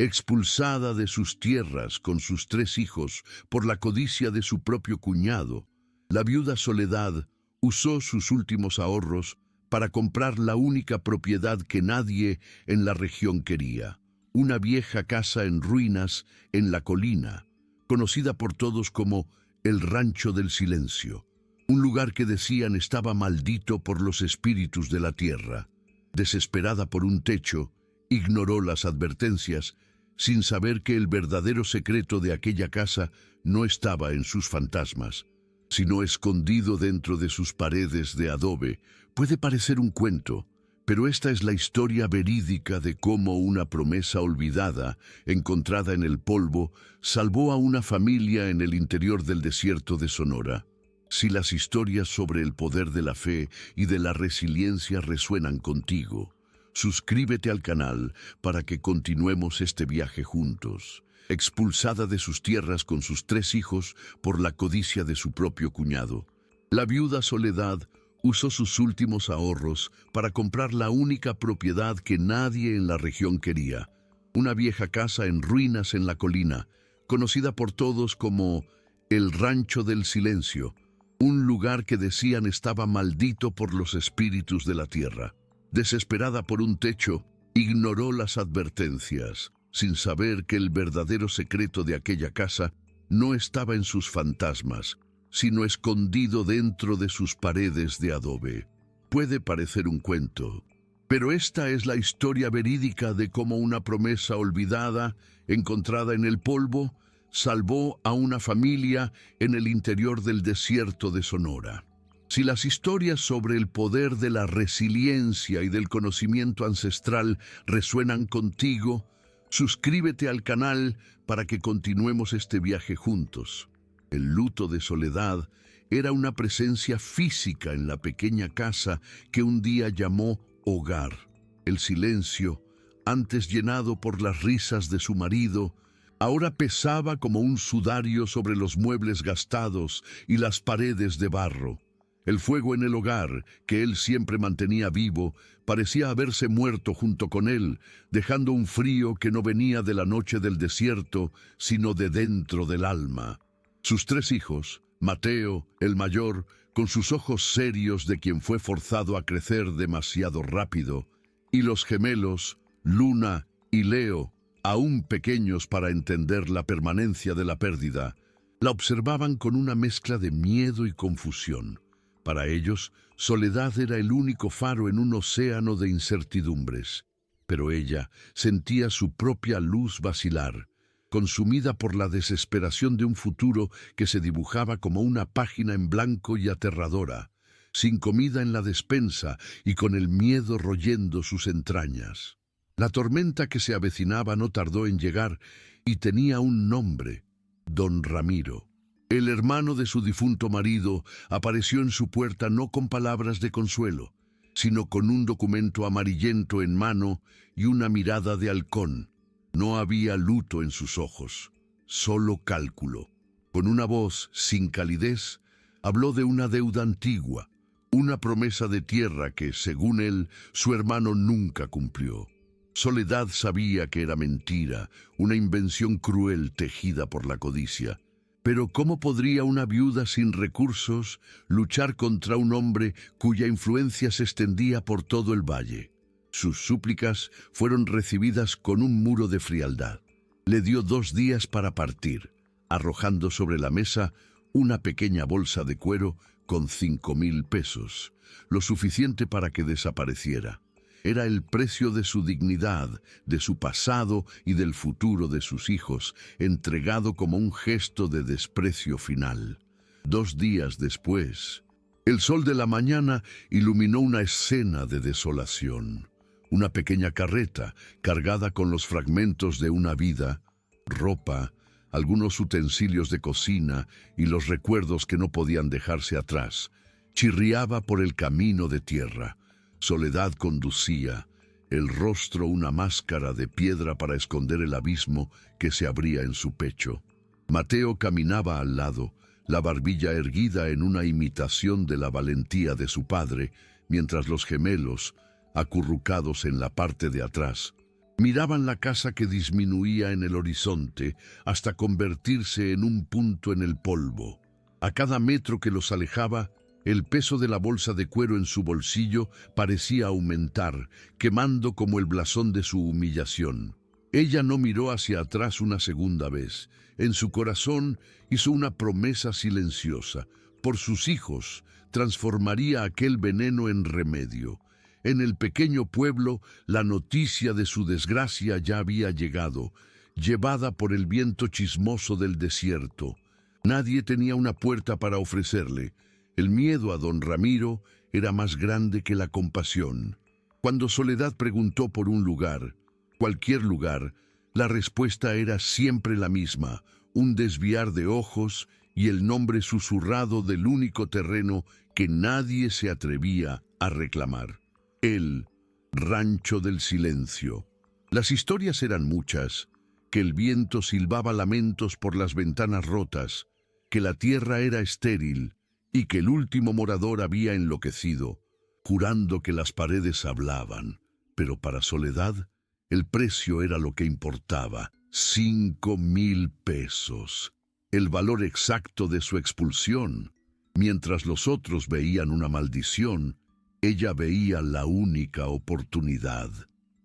Expulsada de sus tierras con sus 3 hijos por la codicia de su propio cuñado, la viuda Soledad usó sus últimos ahorros para comprar la única propiedad que nadie en la región quería, una vieja casa en ruinas en la colina, conocida por todos como el Rancho del Silencio, un lugar que decían estaba maldito por los espíritus de la tierra. Desesperada por un techo, ignoró las advertencias, sin saber que el verdadero secreto de aquella casa no estaba en sus fantasmas, sino escondido dentro de sus paredes de adobe. Puede parecer un cuento, pero esta es la historia verídica de cómo una promesa olvidada, encontrada en el polvo, salvó a una familia en el interior del desierto de Sonora. Si las historias sobre el poder de la fe y de la resiliencia resuenan contigo, suscríbete al canal para que continuemos este viaje juntos. Expulsada de sus tierras con sus 3 hijos por la codicia de su propio cuñado, la viuda Soledad usó sus últimos ahorros para comprar la única propiedad que nadie en la región quería, una vieja casa en ruinas en la colina, conocida por todos como el Rancho del Silencio, un lugar que decían estaba maldito por los espíritus de la tierra. Desesperada por un techo, ignoró las advertencias, sin saber que el verdadero secreto de aquella casa no estaba en sus fantasmas, sino escondido dentro de sus paredes de adobe. Puede parecer un cuento, pero esta es la historia verídica de cómo una promesa olvidada, encontrada en el polvo, salvó a una familia en el interior del desierto de Sonora. Si las historias sobre el poder de la resiliencia y del conocimiento ancestral resuenan contigo, suscríbete al canal para que continuemos este viaje juntos. El luto de Soledad era una presencia física en la pequeña casa que un día llamó hogar. El silencio, antes llenado por las risas de su marido, ahora pesaba como un sudario sobre los muebles gastados y las paredes de barro. El fuego en el hogar, que él siempre mantenía vivo, parecía haberse muerto junto con él, dejando un frío que no venía de la noche del desierto, sino de dentro del alma. Sus 3 hijos, Mateo, el mayor, con sus ojos serios de quien fue forzado a crecer demasiado rápido, y los gemelos, Luna y Leo, aún pequeños para entender la permanencia de la pérdida, la observaban con una mezcla de miedo y confusión. Para ellos, Soledad era el único faro en un océano de incertidumbres, pero ella sentía su propia luz vacilar, consumida por la desesperación de un futuro que se dibujaba como una página en blanco y aterradora, sin comida en la despensa y con el miedo royendo sus entrañas. La tormenta que se avecinaba no tardó en llegar y tenía un nombre: Don Ramiro. El hermano de su difunto marido apareció en su puerta no con palabras de consuelo, sino con un documento amarillento en mano y una mirada de halcón. No había luto en sus ojos, solo cálculo. Con una voz sin calidez, habló de una deuda antigua, una promesa de tierra que, según él, su hermano nunca cumplió. Soledad sabía que era mentira, una invención cruel tejida por la codicia. Pero ¿cómo podría una viuda sin recursos luchar contra un hombre cuya influencia se extendía por todo el valle? Sus súplicas fueron recibidas con un muro de frialdad. Le dio 2 días para partir, arrojando sobre la mesa una pequeña bolsa de cuero con 5.000 pesos, lo suficiente para que desapareciera. Era el precio de su dignidad, de su pasado y del futuro de sus hijos, entregado como un gesto de desprecio final. 2 días después, el sol de la mañana iluminó una escena de desolación. Una pequeña carreta, cargada con los fragmentos de una vida, ropa, algunos utensilios de cocina y los recuerdos que no podían dejarse atrás, chirriaba por el camino de tierra. Soledad conducía, el rostro una máscara de piedra para esconder el abismo que se abría en su pecho. Mateo caminaba al lado, la barbilla erguida en una imitación de la valentía de su padre, mientras los gemelos, acurrucados en la parte de atrás, Miraban la casa que disminuía en el horizonte hasta convertirse en un punto en el polvo. A cada metro que los alejaba, el peso de la bolsa de cuero en su bolsillo parecía aumentar, quemando como el blasón de su humillación. Ella no miró hacia atrás una segunda vez. En su corazón hizo una promesa silenciosa. Por sus hijos transformaría aquel veneno en remedio. En el pequeño pueblo, la noticia de su desgracia ya había llegado, llevada por el viento chismoso del desierto. Nadie tenía una puerta para ofrecerle. El miedo a don Ramiro era más grande que la compasión. Cuando Soledad preguntó por un lugar, cualquier lugar, la respuesta era siempre la misma, un desviar de ojos y el nombre susurrado del único terreno que nadie se atrevía a reclamar. El Rancho del Silencio. Las historias eran muchas, que el viento silbaba lamentos por las ventanas rotas, que la tierra era estéril y que el último morador había enloquecido, jurando que las paredes hablaban. Pero para Soledad, el precio era lo que importaba, 5,000 pesos, el valor exacto de su expulsión. Mientras los otros veían una maldición, ella veía la única oportunidad.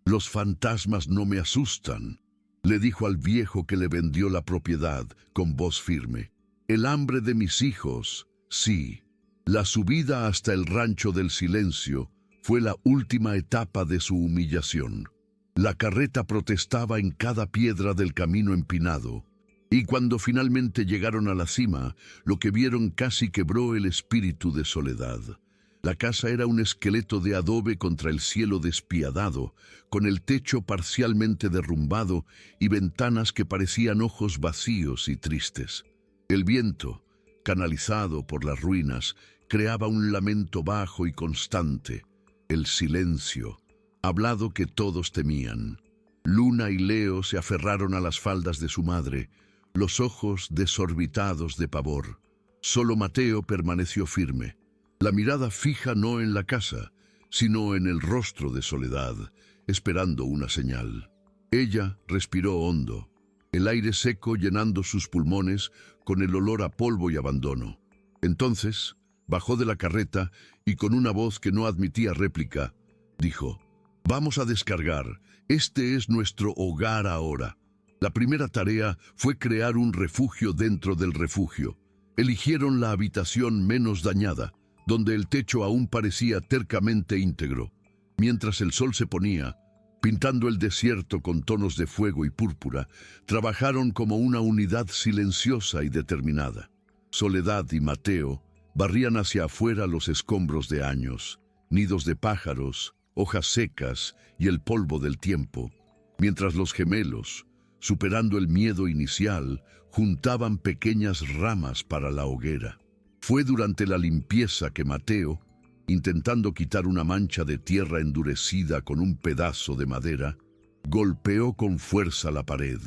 «Los fantasmas no me asustan», le dijo al viejo que le vendió la propiedad con voz firme. «El hambre de mis hijos, sí». La subida hasta el Rancho del Silencio fue la última etapa de su humillación. La carreta protestaba en cada piedra del camino empinado, y cuando finalmente llegaron a la cima, lo que vieron casi quebró el espíritu de Soledad. La casa era un esqueleto de adobe contra el cielo despiadado, con el techo parcialmente derrumbado y ventanas que parecían ojos vacíos y tristes. El viento, canalizado por las ruinas, creaba un lamento bajo y constante, el silencio, hablado que todos temían. Luna y Leo se aferraron a las faldas de su madre, los ojos desorbitados de pavor. Solo Mateo permaneció firme, la mirada fija no en la casa, sino en el rostro de Soledad, esperando una señal. Ella respiró hondo, el aire seco llenando sus pulmones con el olor a polvo y abandono. Entonces bajó de la carreta y con una voz que no admitía réplica, dijo: «Vamos a descargar, este es nuestro hogar ahora». La primera tarea fue crear un refugio dentro del refugio. Eligieron la habitación menos dañada, donde el techo aún parecía tercamente íntegro. Mientras el sol se ponía, pintando el desierto con tonos de fuego y púrpura, trabajaron como una unidad silenciosa y determinada. Soledad y Mateo barrían hacia afuera los escombros de años, nidos de pájaros, hojas secas y el polvo del tiempo, mientras los gemelos, superando el miedo inicial, juntaban pequeñas ramas para la hoguera. Fue durante la limpieza que Mateo, intentando quitar una mancha de tierra endurecida con un pedazo de madera, golpeó con fuerza la pared.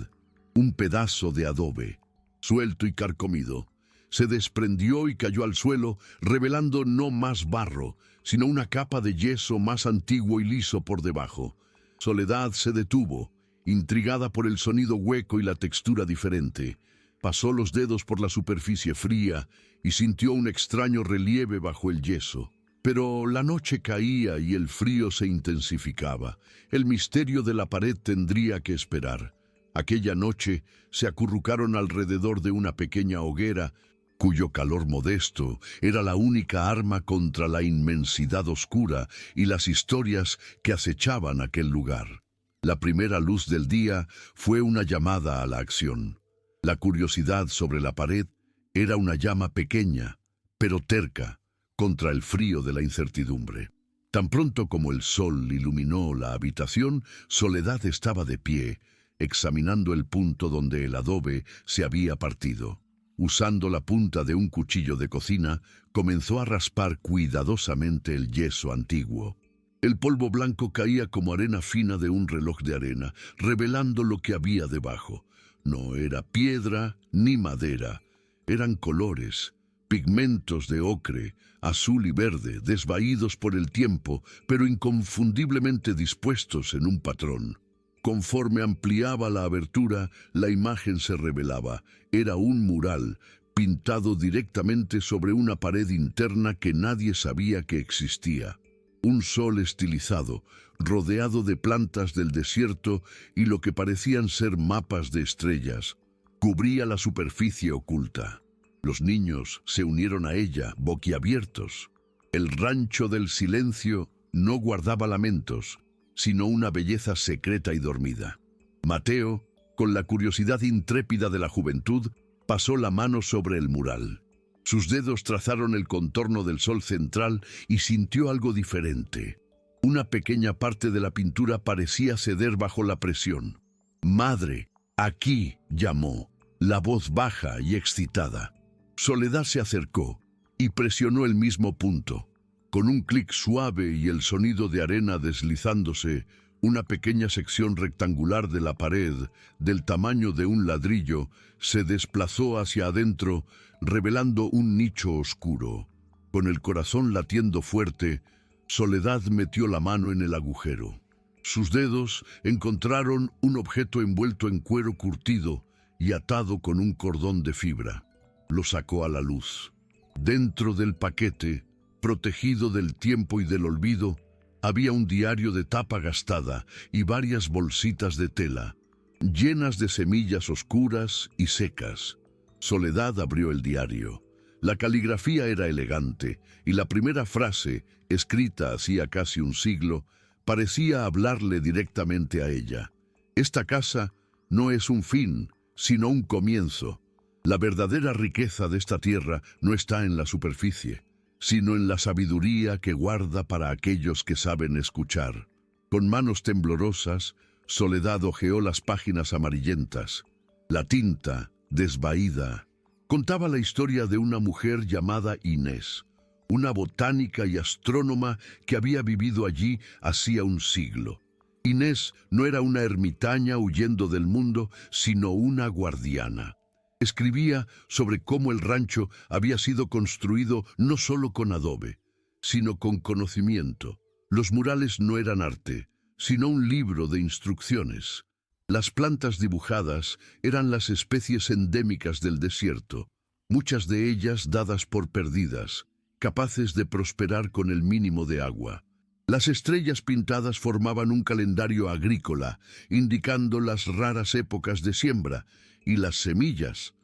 Un pedazo de adobe, suelto y carcomido, se desprendió y cayó al suelo, revelando no más barro, sino una capa de yeso más antiguo y liso por debajo. Soledad se detuvo, intrigada por el sonido hueco y la textura diferente. Pasó los dedos por la superficie fría y sintió un extraño relieve bajo el yeso. Pero la noche caía y el frío se intensificaba. El misterio de la pared tendría que esperar. Aquella noche se acurrucaron alrededor de una pequeña hoguera, cuyo calor modesto era la única arma contra la inmensidad oscura y las historias que acechaban aquel lugar. La primera luz del día fue una llamada a la acción. La curiosidad sobre la pared era una llama pequeña, pero terca, contra el frío de la incertidumbre. Tan pronto como el sol iluminó la habitación, Soledad estaba de pie, examinando el punto donde el adobe se había partido. Usando la punta de un cuchillo de cocina, comenzó a raspar cuidadosamente el yeso antiguo. El polvo blanco caía como arena fina de un reloj de arena, revelando lo que había debajo. No era piedra ni madera, eran colores, pigmentos de ocre, azul y verde, desvaídos por el tiempo, pero inconfundiblemente dispuestos en un patrón. Conforme ampliaba la abertura, la imagen se revelaba. Era un mural, pintado directamente sobre una pared interna que nadie sabía que existía. Un sol estilizado, rodeado de plantas del desierto y lo que parecían ser mapas de estrellas, cubría la superficie oculta. Los niños se unieron a ella, boquiabiertos. El rancho del silencio no guardaba lamentos, sino una belleza secreta y dormida. Mateo, con la curiosidad intrépida de la juventud, pasó la mano sobre el mural. Sus dedos trazaron el contorno del sol central y sintió algo diferente. Una pequeña parte de la pintura parecía ceder bajo la presión. «Madre, aquí», llamó, la voz baja y excitada. Soledad se acercó y presionó el mismo punto. Con un clic suave y el sonido de arena deslizándose, una pequeña sección rectangular de la pared, del tamaño de un ladrillo, se desplazó hacia adentro, revelando un nicho oscuro. Con el corazón latiendo fuerte, Soledad metió la mano en el agujero. Sus dedos encontraron un objeto envuelto en cuero curtido y atado con un cordón de fibra. Lo sacó a la luz. Dentro del paquete, protegido del tiempo y del olvido, había un diario de tapa gastada y varias bolsitas de tela, llenas de semillas oscuras y secas. Soledad abrió el diario. La caligrafía era elegante y la primera frase, escrita hacía casi un siglo, parecía hablarle directamente a ella. Esta casa no es un fin, sino un comienzo. La verdadera riqueza de esta tierra no está en la superficie, sino en la sabiduría que guarda para aquellos que saben escuchar. Con manos temblorosas, Soledad hojeó las páginas amarillentas. La tinta, desvaída, contaba la historia de una mujer llamada Inés, una botánica y astrónoma que había vivido allí hacía un siglo. Inés no era una ermitaña huyendo del mundo, sino una guardiana. Escribía sobre cómo el rancho había sido construido no solo con adobe, sino con conocimiento. Los murales no eran arte, sino un libro de instrucciones. Las plantas dibujadas eran las especies endémicas del desierto, muchas de ellas dadas por perdidas, capaces de prosperar con el mínimo de agua. Las estrellas pintadas formaban un calendario agrícola, indicando las raras épocas de siembra, y las semillas.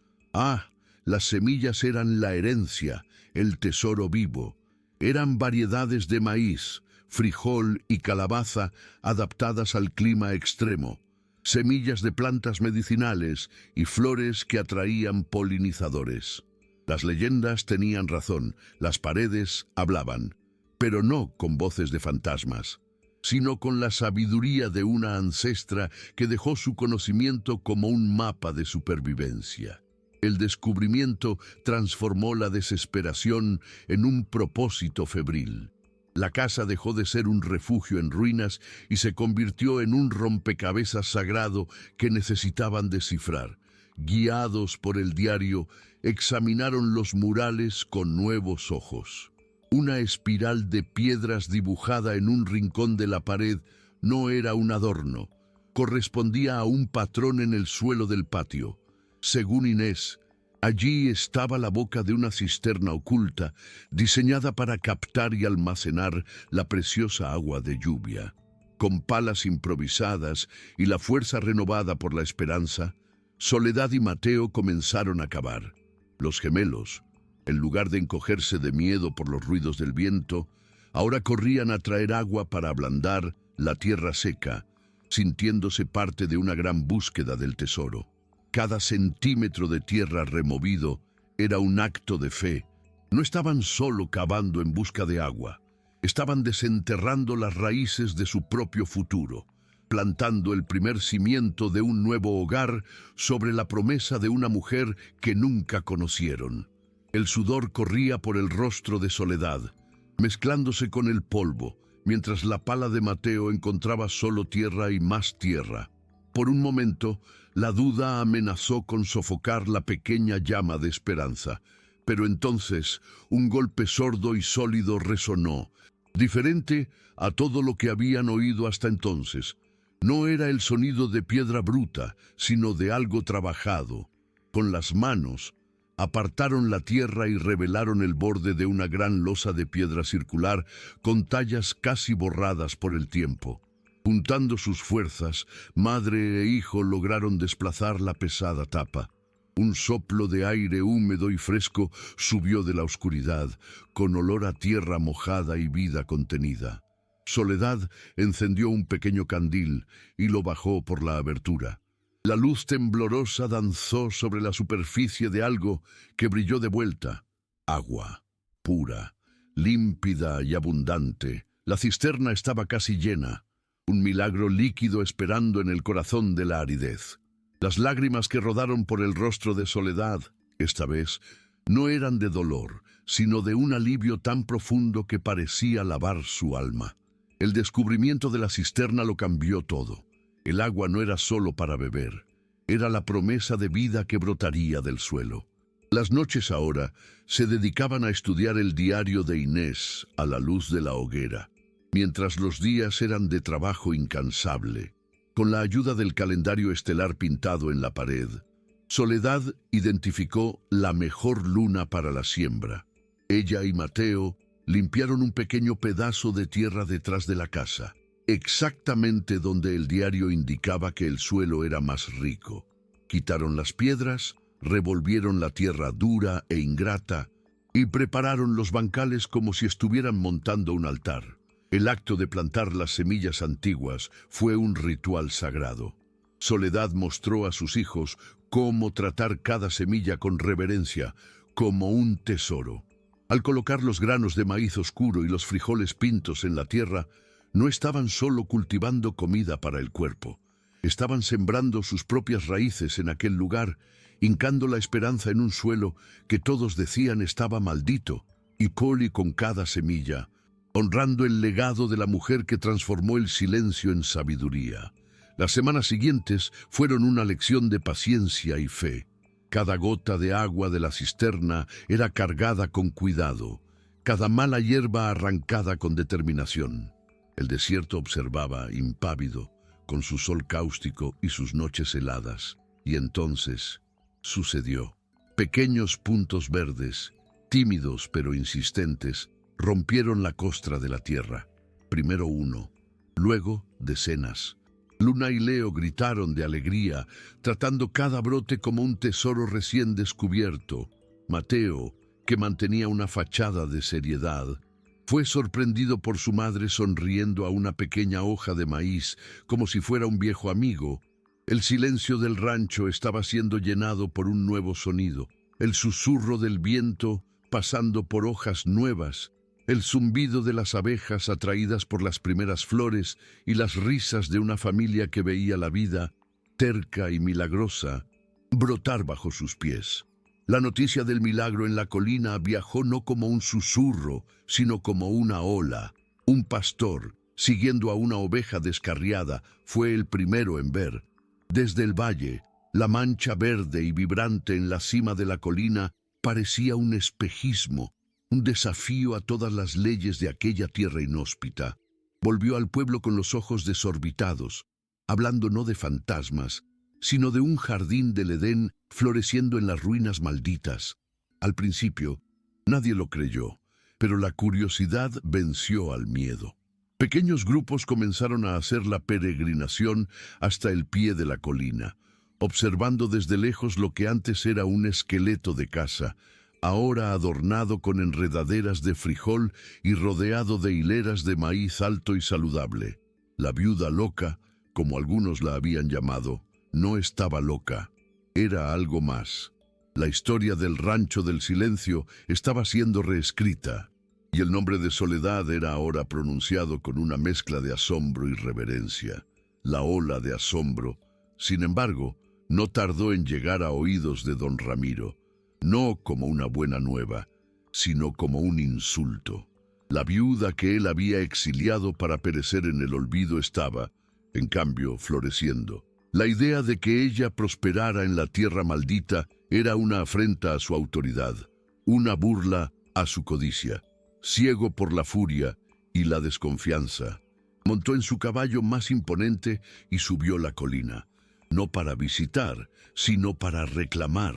Las semillas eran la herencia, el tesoro vivo. Eran variedades de maíz, frijol y calabaza adaptadas al clima extremo, semillas de plantas medicinales y flores que atraían polinizadores. Las leyendas tenían razón, las paredes hablaban, pero no con voces de fantasmas, sino con la sabiduría de una ancestra que dejó su conocimiento como un mapa de supervivencia. El descubrimiento transformó la desesperación en un propósito febril. La casa dejó de ser un refugio en ruinas y se convirtió en un rompecabezas sagrado que necesitaban descifrar. Guiados por el diario, examinaron los murales con nuevos ojos. Una espiral de piedras dibujada en un rincón de la pared no era un adorno, correspondía a un patrón en el suelo del patio. Según Inés, allí estaba la boca de una cisterna oculta, diseñada para captar y almacenar la preciosa agua de lluvia. Con palas improvisadas y la fuerza renovada por la esperanza, Soledad y Mateo comenzaron a cavar. Los gemelos, en lugar de encogerse de miedo por los ruidos del viento, ahora corrían a traer agua para ablandar la tierra seca, sintiéndose parte de una gran búsqueda del tesoro. Cada centímetro de tierra removido era un acto de fe. No estaban solo cavando en busca de agua, estaban desenterrando las raíces de su propio futuro, plantando el primer cimiento de un nuevo hogar sobre la promesa de una mujer que nunca conocieron. El sudor corría por el rostro de Soledad, mezclándose con el polvo, mientras la pala de Mateo encontraba solo tierra y más tierra. Por un momento, la duda amenazó con sofocar la pequeña llama de esperanza, pero entonces un golpe sordo y sólido resonó, diferente a todo lo que habían oído hasta entonces. No era el sonido de piedra bruta, sino de algo trabajado. Con las manos, apartaron la tierra y revelaron el borde de una gran losa de piedra circular con tallas casi borradas por el tiempo. Juntando sus fuerzas, madre e hijo lograron desplazar la pesada tapa. Un soplo de aire húmedo y fresco subió de la oscuridad, con olor a tierra mojada y vida contenida. Soledad encendió un pequeño candil y lo bajó por la abertura. La luz temblorosa danzó sobre la superficie de algo que brilló de vuelta. Agua, pura, límpida y abundante. La cisterna estaba casi llena, un milagro líquido esperando en el corazón de la aridez. Las lágrimas que rodaron por el rostro de Soledad, esta vez, no eran de dolor, sino de un alivio tan profundo que parecía lavar su alma. El descubrimiento de la cisterna lo cambió todo. El agua no era solo para beber, era la promesa de vida que brotaría del suelo. Las noches ahora se dedicaban a estudiar el diario de Inés a la luz de la hoguera, mientras los días eran de trabajo incansable. Con la ayuda del calendario estelar pintado en la pared, Soledad identificó la mejor luna para la siembra. Ella y Mateo limpiaron un pequeño pedazo de tierra detrás de la casa, exactamente donde el diario indicaba que el suelo era más rico. Quitaron las piedras, revolvieron la tierra dura e ingrata y prepararon los bancales como si estuvieran montando un altar. El acto de plantar las semillas antiguas fue un ritual sagrado. Soledad mostró a sus hijos cómo tratar cada semilla con reverencia, como un tesoro. Al colocar los granos de maíz oscuro y los frijoles pintos en la tierra, no estaban solo cultivando comida para el cuerpo. Estaban sembrando sus propias raíces en aquel lugar, hincando la esperanza en un suelo que todos decían estaba maldito, y coli con cada semilla, honrando el legado de la mujer que transformó el silencio en sabiduría. Las semanas siguientes fueron una lección de paciencia y fe. Cada gota de agua de la cisterna era cargada con cuidado, cada mala hierba arrancada con determinación. El desierto observaba, impávido, con su sol cáustico y sus noches heladas. Y entonces sucedió. Pequeños puntos verdes, tímidos pero insistentes, rompieron la costra de la tierra. Primero uno, luego decenas. Luna y Leo gritaron de alegría, tratando cada brote como un tesoro recién descubierto. Mateo, que mantenía una fachada de seriedad, fue sorprendido por su madre sonriendo a una pequeña hoja de maíz, como si fuera un viejo amigo. El silencio del rancho estaba siendo llenado por un nuevo sonido, el susurro del viento pasando por hojas nuevas, el zumbido de las abejas atraídas por las primeras flores y las risas de una familia que veía la vida, terca y milagrosa, brotar bajo sus pies. La noticia del milagro en la colina viajó no como un susurro, sino como una ola. Un pastor, siguiendo a una oveja descarriada, fue el primero en ver. Desde el valle, la mancha verde y vibrante en la cima de la colina parecía un espejismo, un desafío a todas las leyes de aquella tierra inhóspita. Volvió al pueblo con los ojos desorbitados, hablando no de fantasmas, sino de un jardín del Edén floreciendo en las ruinas malditas. Al principio, nadie lo creyó, pero la curiosidad venció al miedo. Pequeños grupos comenzaron a hacer la peregrinación hasta el pie de la colina, observando desde lejos lo que antes era un esqueleto de casa, ahora adornado con enredaderas de frijol y rodeado de hileras de maíz alto y saludable. La viuda loca, como algunos la habían llamado, no estaba loca, era algo más. La historia del rancho del silencio estaba siendo reescrita, y el nombre de Soledad era ahora pronunciado con una mezcla de asombro y reverencia. La ola de asombro, sin embargo, no tardó en llegar a oídos de don Ramiro, no como una buena nueva, sino como un insulto. La viuda que él había exiliado para perecer en el olvido estaba, en cambio, floreciendo. La idea de que ella prosperara en la tierra maldita era una afrenta a su autoridad, una burla a su codicia. Ciego por la furia y la desconfianza, Montó en su caballo más imponente y subió la colina, no para visitar, sino para reclamar.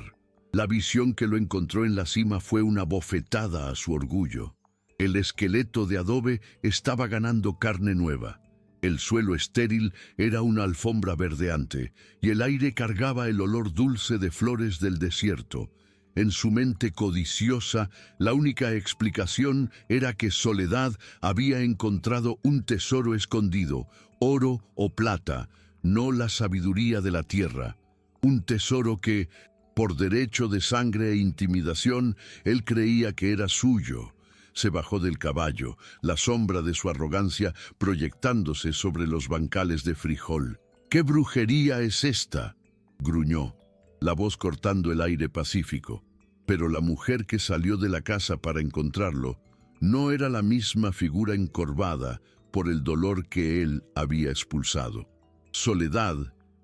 La visión que lo encontró en la cima fue una bofetada a su orgullo. El esqueleto de adobe estaba ganando carne nueva. El suelo estéril era una alfombra verdeante, y el aire cargaba el olor dulce de flores del desierto. En su mente codiciosa, la única explicación era que Soledad había encontrado un tesoro escondido, oro o plata, no la sabiduría de la tierra. Un tesoro que, por derecho de sangre e intimidación, él creía que era suyo. Se bajó del caballo, la sombra de su arrogancia proyectándose sobre los bancales de frijol. «¿Qué brujería es esta?», gruñó, la voz cortando el aire pacífico. Pero la mujer que salió de la casa para encontrarlo no era la misma figura encorvada por el dolor que él había expulsado. Soledad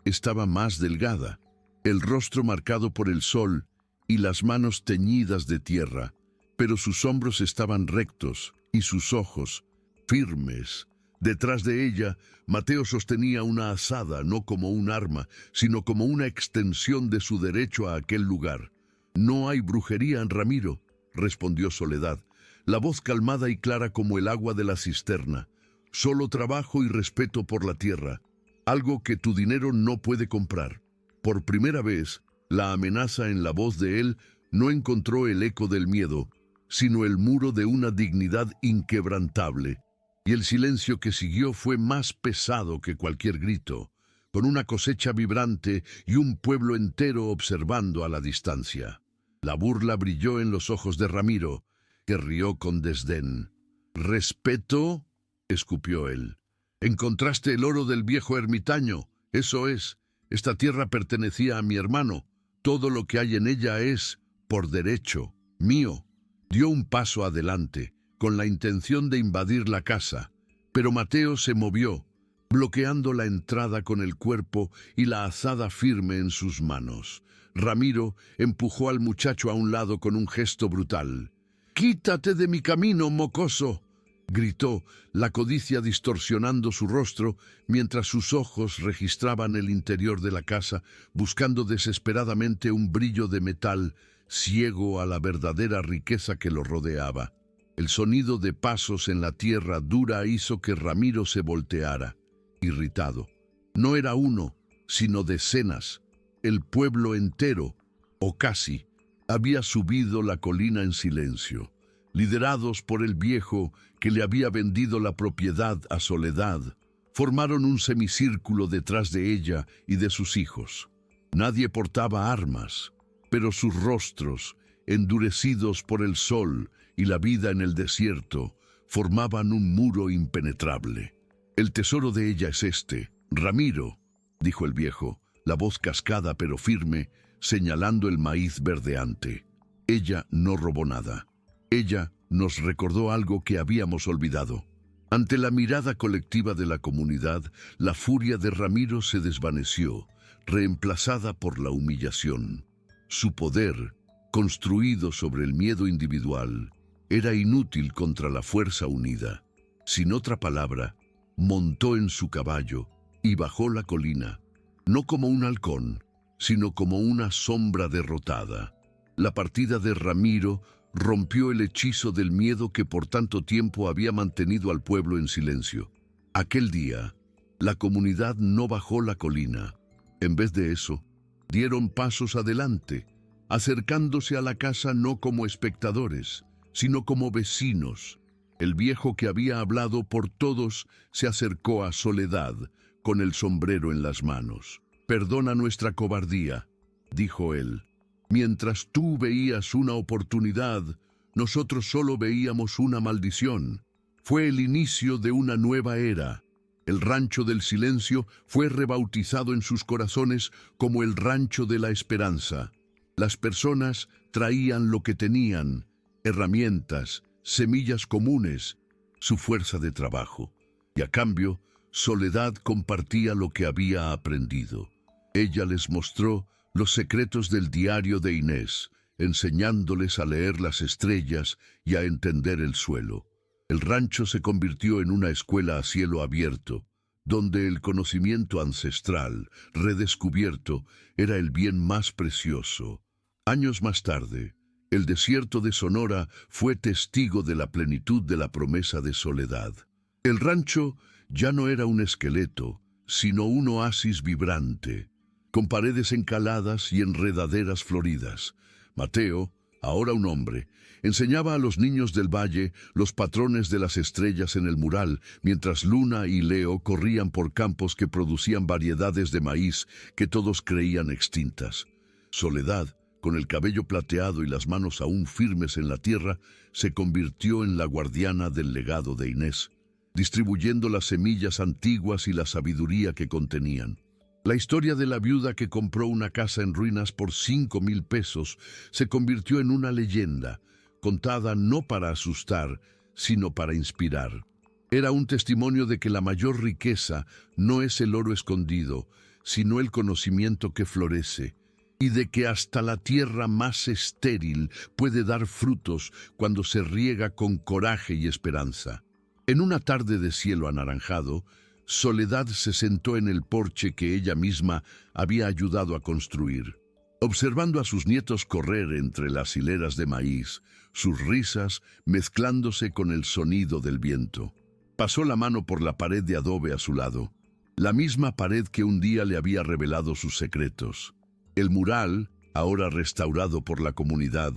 estaba más delgada, el rostro marcado por el sol y las manos teñidas de tierra, pero sus hombros estaban rectos y sus ojos firmes. Detrás de ella, Mateo sostenía una azada no como un arma, sino como una extensión de su derecho a aquel lugar. «No hay brujería, Ramiro», respondió Soledad, la voz calmada y clara como el agua de la cisterna. «Solo trabajo y respeto por la tierra, algo que tu dinero no puede comprar». Por primera vez, la amenaza en la voz de él no encontró el eco del miedo, sino el muro de una dignidad inquebrantable. Y el silencio que siguió fue más pesado que cualquier grito, con una cosecha vibrante y un pueblo entero observando a la distancia. La burla brilló en los ojos de Ramiro, que rió con desdén. «¿Respeto?», escupió él. «Encontraste el oro del viejo ermitaño, eso es. Esta tierra pertenecía a mi hermano. Todo lo que hay en ella es, por derecho, mío». Dio un paso adelante, con la intención de invadir la casa, pero Mateo se movió, bloqueando la entrada con el cuerpo y la azada firme en sus manos. Ramiro empujó al muchacho a un lado con un gesto brutal. «¡Quítate de mi camino, mocoso!», gritó, la codicia distorsionando su rostro mientras sus ojos registraban el interior de la casa, buscando desesperadamente un brillo de metal, ciego a la verdadera riqueza que lo rodeaba. El sonido de pasos en la tierra dura hizo que Ramiro se volteara, irritado. No era uno, sino decenas. El pueblo entero, o casi, había subido la colina en silencio, liderados por el viejo que le había vendido la propiedad a Soledad. Formaron un semicírculo detrás de ella y de sus hijos. Nadie portaba armas, pero sus rostros, endurecidos por el sol y la vida en el desierto, formaban un muro impenetrable. «El tesoro de ella es este, Ramiro», dijo el viejo, la voz cascada pero firme, señalando el maíz verdeante. «Ella no robó nada. Ella nos recordó algo que habíamos olvidado». Ante la mirada colectiva de la comunidad, la furia de Ramiro se desvaneció, reemplazada por la humillación. Su poder, construido sobre el miedo individual, era inútil contra la fuerza unida. Sin otra palabra, montó en su caballo y bajó la colina, no como un halcón, sino como una sombra derrotada. La partida de Ramiro rompió el hechizo del miedo que por tanto tiempo había mantenido al pueblo en silencio. Aquel día, la comunidad no bajó la colina. En vez de eso, dieron pasos adelante, acercándose a la casa no como espectadores, sino como vecinos. El viejo que había hablado por todos se acercó a Soledad, con el sombrero en las manos. «Perdona nuestra cobardía», dijo él. «Mientras tú veías una oportunidad, nosotros solo veíamos una maldición. Fue el inicio de una nueva era. El rancho del silencio fue rebautizado en sus corazones como el rancho de la esperanza. Las personas traían lo que tenían, herramientas, semillas comunes, su fuerza de trabajo. Y a cambio, Soledad compartía lo que había aprendido. Ella les mostró los secretos del diario de Inés, enseñándoles a leer las estrellas y a entender el suelo. El rancho se convirtió en una escuela a cielo abierto, donde el conocimiento ancestral, redescubierto, era el bien más precioso. Años más tarde, el desierto de Sonora fue testigo de la plenitud de la promesa de Soledad. El rancho ya no era un esqueleto, sino un oasis vibrante, con paredes encaladas y enredaderas floridas. Mateo, ahora un hombre, enseñaba a los niños del valle los patrones de las estrellas en el mural, mientras Luna y Leo corrían por campos que producían variedades de maíz que todos creían extintas. Soledad, con el cabello plateado y las manos aún firmes en la tierra, se convirtió en la guardiana del legado de Inés, distribuyendo las semillas antiguas y la sabiduría que contenían. La historia de la viuda que compró una casa en ruinas por 5,000 pesos se convirtió en una leyenda, contada no para asustar, sino para inspirar. Era un testimonio de que la mayor riqueza no es el oro escondido, sino el conocimiento que florece, y de que hasta la tierra más estéril puede dar frutos cuando se riega con coraje y esperanza. En una tarde de cielo anaranjado, Soledad se sentó en el porche que ella misma había ayudado a construir. Observando a sus nietos correr entre las hileras de maíz, sus risas mezclándose con el sonido del viento. Pasó la mano por la pared de adobe a su lado, la misma pared que un día le había revelado sus secretos. El mural, ahora restaurado por la comunidad,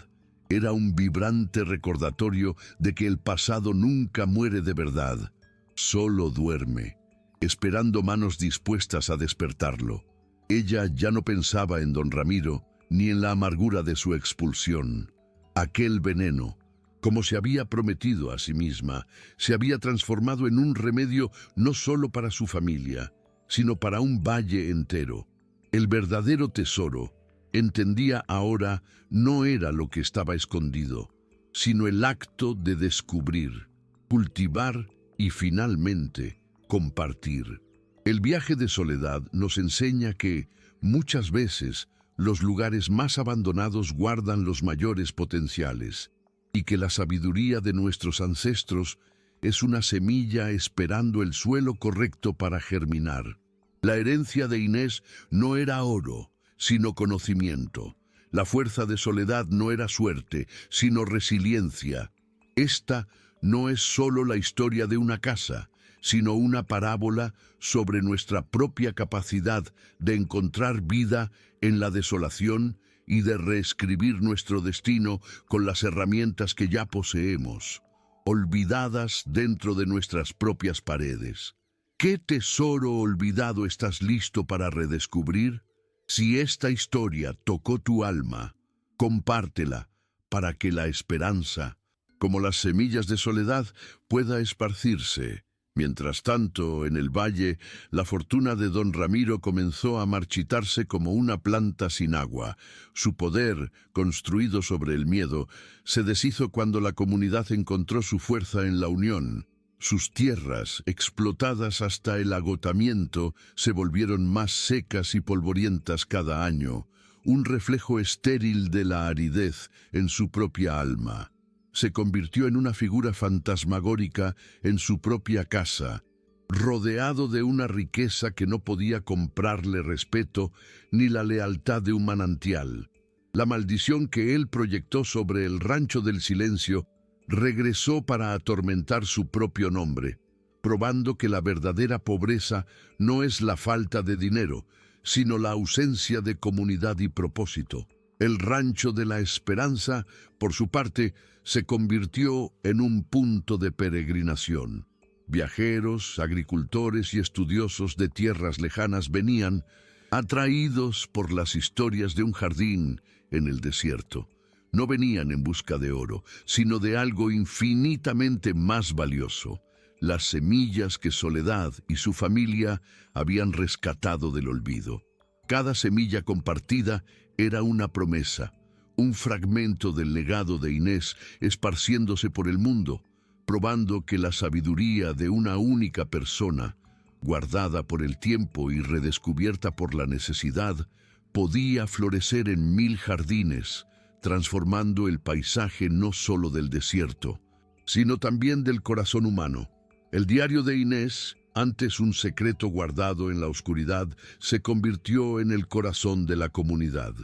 era un vibrante recordatorio de que el pasado nunca muere de verdad, solo duerme, esperando manos dispuestas a despertarlo. Ella ya no pensaba en don Ramiro, ni en la amargura de su expulsión. Aquel veneno, como se había prometido a sí misma, se había transformado en un remedio no solo para su familia, sino para un valle entero. El verdadero tesoro, entendía ahora, no era lo que estaba escondido, sino el acto de descubrir, cultivar y finalmente compartir. El viaje de Soledad nos enseña que, muchas veces, los lugares más abandonados guardan los mayores potenciales, y que la sabiduría de nuestros ancestros es una semilla esperando el suelo correcto para germinar. La herencia de Inés no era oro, sino conocimiento. La fuerza de Soledad no era suerte, sino resiliencia. Esta no es solo la historia de una casa, sino una parábola sobre nuestra propia capacidad de encontrar vida en la desolación y de reescribir nuestro destino con las herramientas que ya poseemos, olvidadas dentro de nuestras propias paredes. ¿Qué tesoro olvidado estás listo para redescubrir? Si esta historia tocó tu alma, compártela para que la esperanza, como las semillas de Soledad, pueda esparcirse. Mientras tanto, en el valle, la fortuna de don Ramiro comenzó a marchitarse como una planta sin agua. Su poder, construido sobre el miedo, se deshizo cuando la comunidad encontró su fuerza en la unión. Sus tierras, explotadas hasta el agotamiento, se volvieron más secas y polvorientas cada año, un reflejo estéril de la aridez en su propia alma. Se convirtió en una figura fantasmagórica en su propia casa, rodeado de una riqueza que no podía comprarle respeto ni la lealtad de un manantial. La maldición que él proyectó sobre el rancho del silencio regresó para atormentar su propio nombre, probando que la verdadera pobreza no es la falta de dinero, sino la ausencia de comunidad y propósito. El rancho de la esperanza, por su parte, se convirtió en un punto de peregrinación. Viajeros, agricultores y estudiosos de tierras lejanas venían, atraídos por las historias de un jardín en el desierto. No venían en busca de oro, sino de algo infinitamente más valioso, las semillas que Soledad y su familia habían rescatado del olvido. Cada semilla compartida era una promesa, un fragmento del legado de Inés esparciéndose por el mundo, probando que la sabiduría de una única persona, guardada por el tiempo y redescubierta por la necesidad, podía florecer en 1000 jardines, transformando el paisaje no solo del desierto, sino también del corazón humano. El diario de Inés, antes un secreto guardado en la oscuridad, se convirtió en el corazón de la comunidad.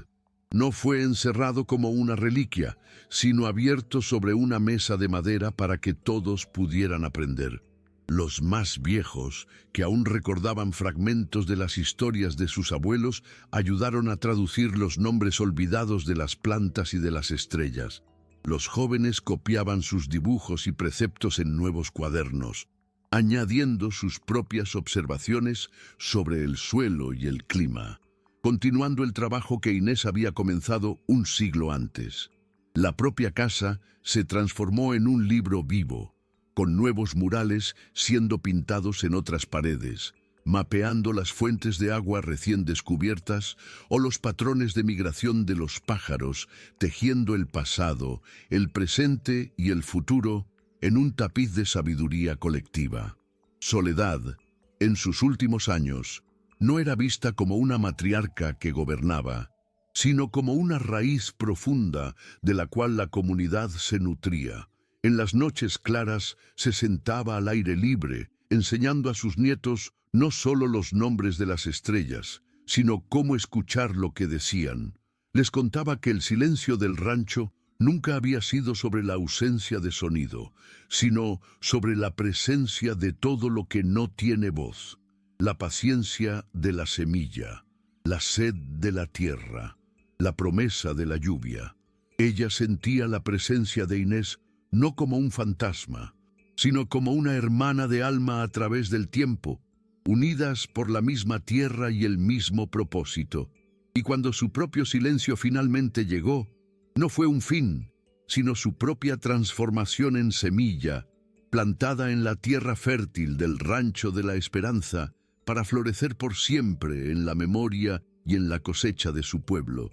No fue encerrado como una reliquia, sino abierto sobre una mesa de madera para que todos pudieran aprender. Los más viejos, que aún recordaban fragmentos de las historias de sus abuelos, ayudaron a traducir los nombres olvidados de las plantas y de las estrellas. Los jóvenes copiaban sus dibujos y preceptos en nuevos cuadernos, añadiendo sus propias observaciones sobre el suelo y el clima, continuando el trabajo que Inés había comenzado un siglo antes. La propia casa se transformó en un libro vivo, con nuevos murales siendo pintados en otras paredes, mapeando las fuentes de agua recién descubiertas o los patrones de migración de los pájaros, tejiendo el pasado, el presente y el futuro en un tapiz de sabiduría colectiva. Soledad, en sus últimos años, no era vista como una matriarca que gobernaba, sino como una raíz profunda de la cual la comunidad se nutría. En las noches claras se sentaba al aire libre, enseñando a sus nietos no solo los nombres de las estrellas, sino cómo escuchar lo que decían. Les contaba que el silencio del rancho nunca había sido sobre la ausencia de sonido, sino sobre la presencia de todo lo que no tiene voz. La paciencia de la semilla, la sed de la tierra, la promesa de la lluvia. Ella sentía la presencia de Inés no como un fantasma, sino como una hermana de alma a través del tiempo, unidas por la misma tierra y el mismo propósito. Y cuando su propio silencio finalmente llegó, no fue un fin, sino su propia transformación en semilla, plantada en la tierra fértil del rancho de la esperanza, para florecer por siempre en la memoria y en la cosecha de su pueblo.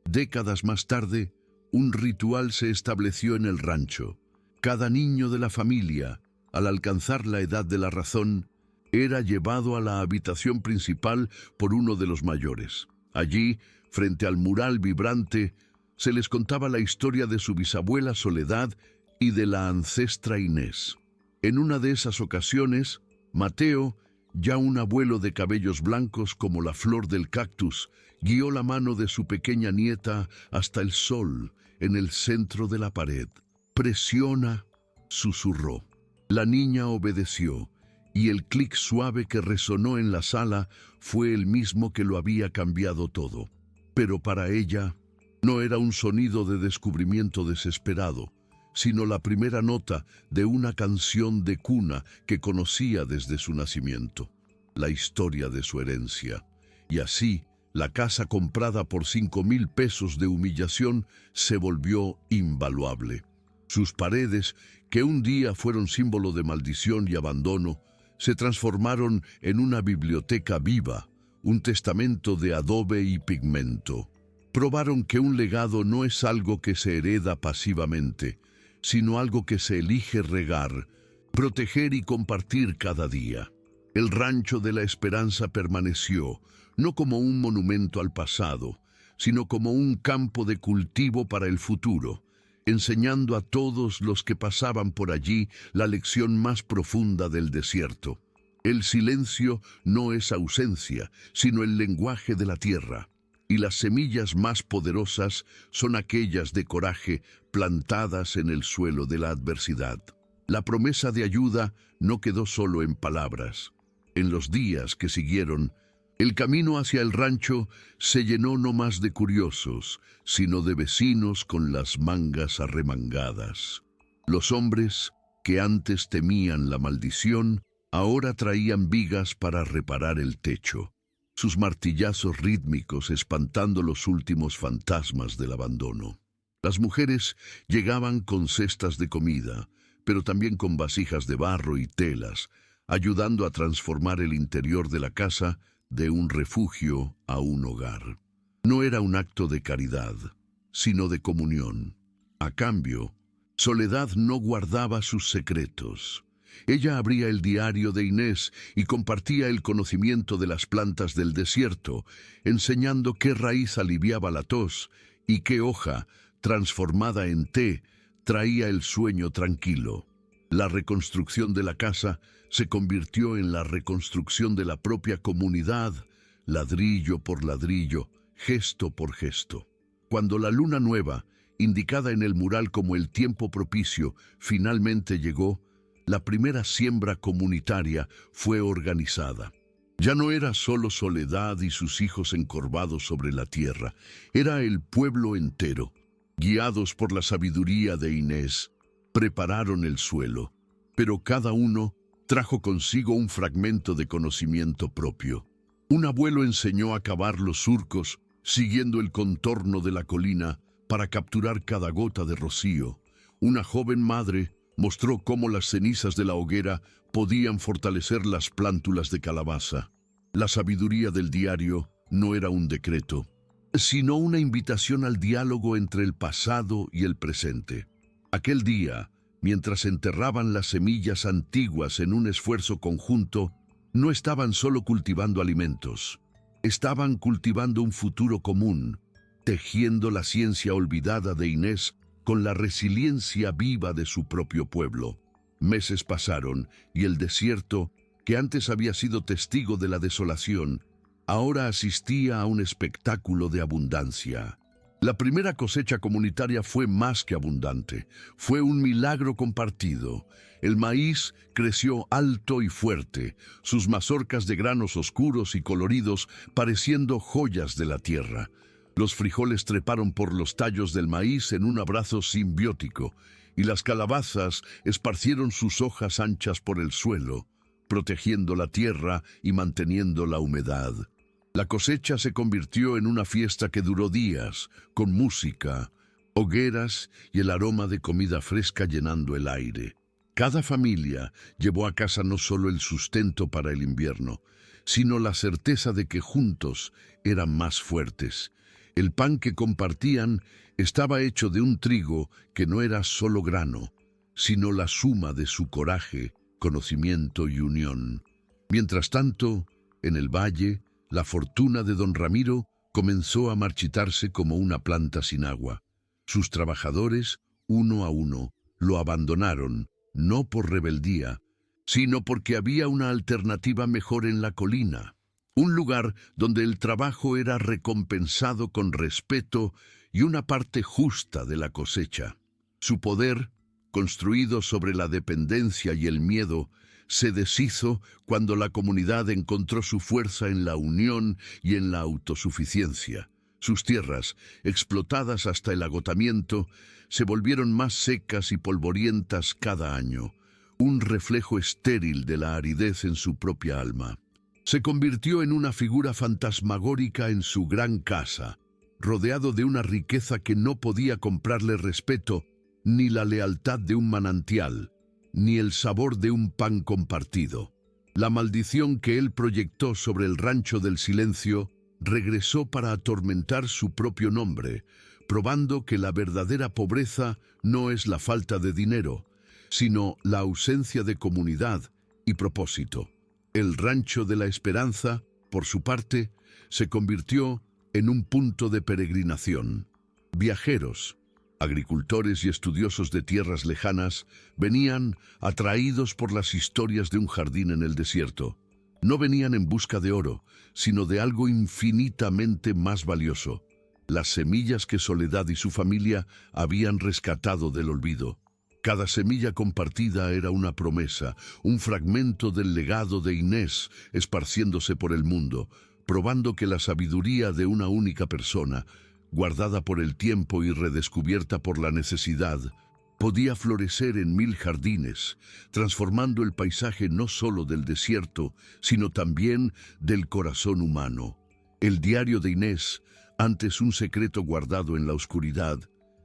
Décadas más tarde, un ritual se estableció en el rancho. Cada niño de la familia, al alcanzar la edad de la razón, era llevado a la habitación principal por uno de los mayores. Allí, frente al mural vibrante, se les contaba la historia de su bisabuela Soledad y de la ancestra Inés. En una de esas ocasiones, Mateo, ya un abuelo de cabellos blancos como la flor del cactus, guió la mano de su pequeña nieta hasta el sol en el centro de la pared. «Presiona», susurró. La niña obedeció, y el clic suave que resonó en la sala fue el mismo que lo había cambiado todo. Pero para ella no era un sonido de descubrimiento desesperado, sino la primera nota de una canción de cuna que conocía desde su nacimiento, la historia de su herencia. Y así, la casa comprada por 5,000 pesos de humillación se volvió invaluable. Sus paredes, que un día fueron símbolo de maldición y abandono, se transformaron en una biblioteca viva, un testamento de adobe y pigmento. Probaron que un legado no es algo que se hereda pasivamente, sino algo que se elige regar, proteger y compartir cada día. El rancho de la esperanza permaneció, no como un monumento al pasado, sino como un campo de cultivo para el futuro, enseñando a todos los que pasaban por allí la lección más profunda del desierto. El silencio no es ausencia, sino el lenguaje de la tierra, y las semillas más poderosas son aquellas de coraje plantadas en el suelo de la adversidad. La promesa de ayuda no quedó solo en palabras. En los días que siguieron, el camino hacia el rancho se llenó no más de curiosos, sino de vecinos con las mangas arremangadas. Los hombres, que antes temían la maldición, ahora traían vigas para reparar el techo, sus martillazos rítmicos espantando los últimos fantasmas del abandono. Las mujeres llegaban con cestas de comida, pero también con vasijas de barro y telas, ayudando a transformar el interior de la casa de un refugio a un hogar. No era un acto de caridad, sino de comunión. A cambio, Soledad no guardaba sus secretos. Ella abría el diario de Inés y compartía el conocimiento de las plantas del desierto, enseñando qué raíz aliviaba la tos y qué hoja, transformada en té, traía el sueño tranquilo. La reconstrucción de la casa se convirtió en la reconstrucción de la propia comunidad, ladrillo por ladrillo, gesto por gesto. Cuando la luna nueva, indicada en el mural como el tiempo propicio, finalmente llegó, la primera siembra comunitaria fue organizada. Ya no era solo Soledad y sus hijos encorvados sobre la tierra, era el pueblo entero. Guiados por la sabiduría de Inés, prepararon el suelo, pero cada uno trajo consigo un fragmento de conocimiento propio. Un abuelo enseñó a cavar los surcos, siguiendo el contorno de la colina para capturar cada gota de rocío. Una joven madre mostró cómo las cenizas de la hoguera podían fortalecer las plántulas de calabaza. La sabiduría del diario no era un decreto, sino una invitación al diálogo entre el pasado y el presente. Aquel día, mientras enterraban las semillas antiguas en un esfuerzo conjunto, no estaban solo cultivando alimentos, estaban cultivando un futuro común, tejiendo la ciencia olvidada de Inés con la resiliencia viva de su propio pueblo. Meses pasaron y el desierto, que antes había sido testigo de la desolación, ahora asistía a un espectáculo de abundancia. La primera cosecha comunitaria fue más que abundante, fue un milagro compartido. El maíz creció alto y fuerte, sus mazorcas de granos oscuros y coloridos pareciendo joyas de la tierra. Los frijoles treparon por los tallos del maíz en un abrazo simbiótico, y las calabazas esparcieron sus hojas anchas por el suelo, protegiendo la tierra y manteniendo la humedad. La cosecha se convirtió en una fiesta que duró días, con música, hogueras y el aroma de comida fresca llenando el aire. Cada familia llevó a casa no solo el sustento para el invierno, sino la certeza de que juntos eran más fuertes. El pan que compartían estaba hecho de un trigo que no era solo grano, sino la suma de su coraje, conocimiento y unión. Mientras tanto, en el valle, la fortuna de don Ramiro comenzó a marchitarse como una planta sin agua. Sus trabajadores, uno a uno, lo abandonaron, no por rebeldía, sino porque había una alternativa mejor en la colina. Un lugar donde el trabajo era recompensado con respeto y una parte justa de la cosecha. Su poder, construido sobre la dependencia y el miedo, se deshizo cuando la comunidad encontró su fuerza en la unión y en la autosuficiencia. Sus tierras, explotadas hasta el agotamiento, se volvieron más secas y polvorientas cada año, un reflejo estéril de la aridez en su propia alma. Se convirtió en una figura fantasmagórica en su gran casa, rodeado de una riqueza que no podía comprarle respeto, ni la lealtad de un manantial, ni el sabor de un pan compartido. La maldición que él proyectó sobre el rancho del silencio regresó para atormentar su propio nombre, probando que la verdadera pobreza no es la falta de dinero, sino la ausencia de comunidad y propósito. El rancho de la esperanza, por su parte, se convirtió en un punto de peregrinación. Viajeros, agricultores y estudiosos de tierras lejanas venían atraídos por las historias de un jardín en el desierto. No venían en busca de oro, sino de algo infinitamente más valioso, las semillas que Soledad y su familia habían rescatado del olvido. Cada semilla compartida era una promesa, un fragmento del legado de Inés esparciéndose por el mundo, probando que la sabiduría de una única persona, guardada por el tiempo y redescubierta por la necesidad, podía florecer en 1000 jardines, transformando el paisaje no solo del desierto, sino también del corazón humano. El diario de Inés, antes un secreto guardado en la oscuridad,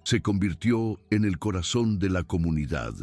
se convirtió en el corazón de la comunidad.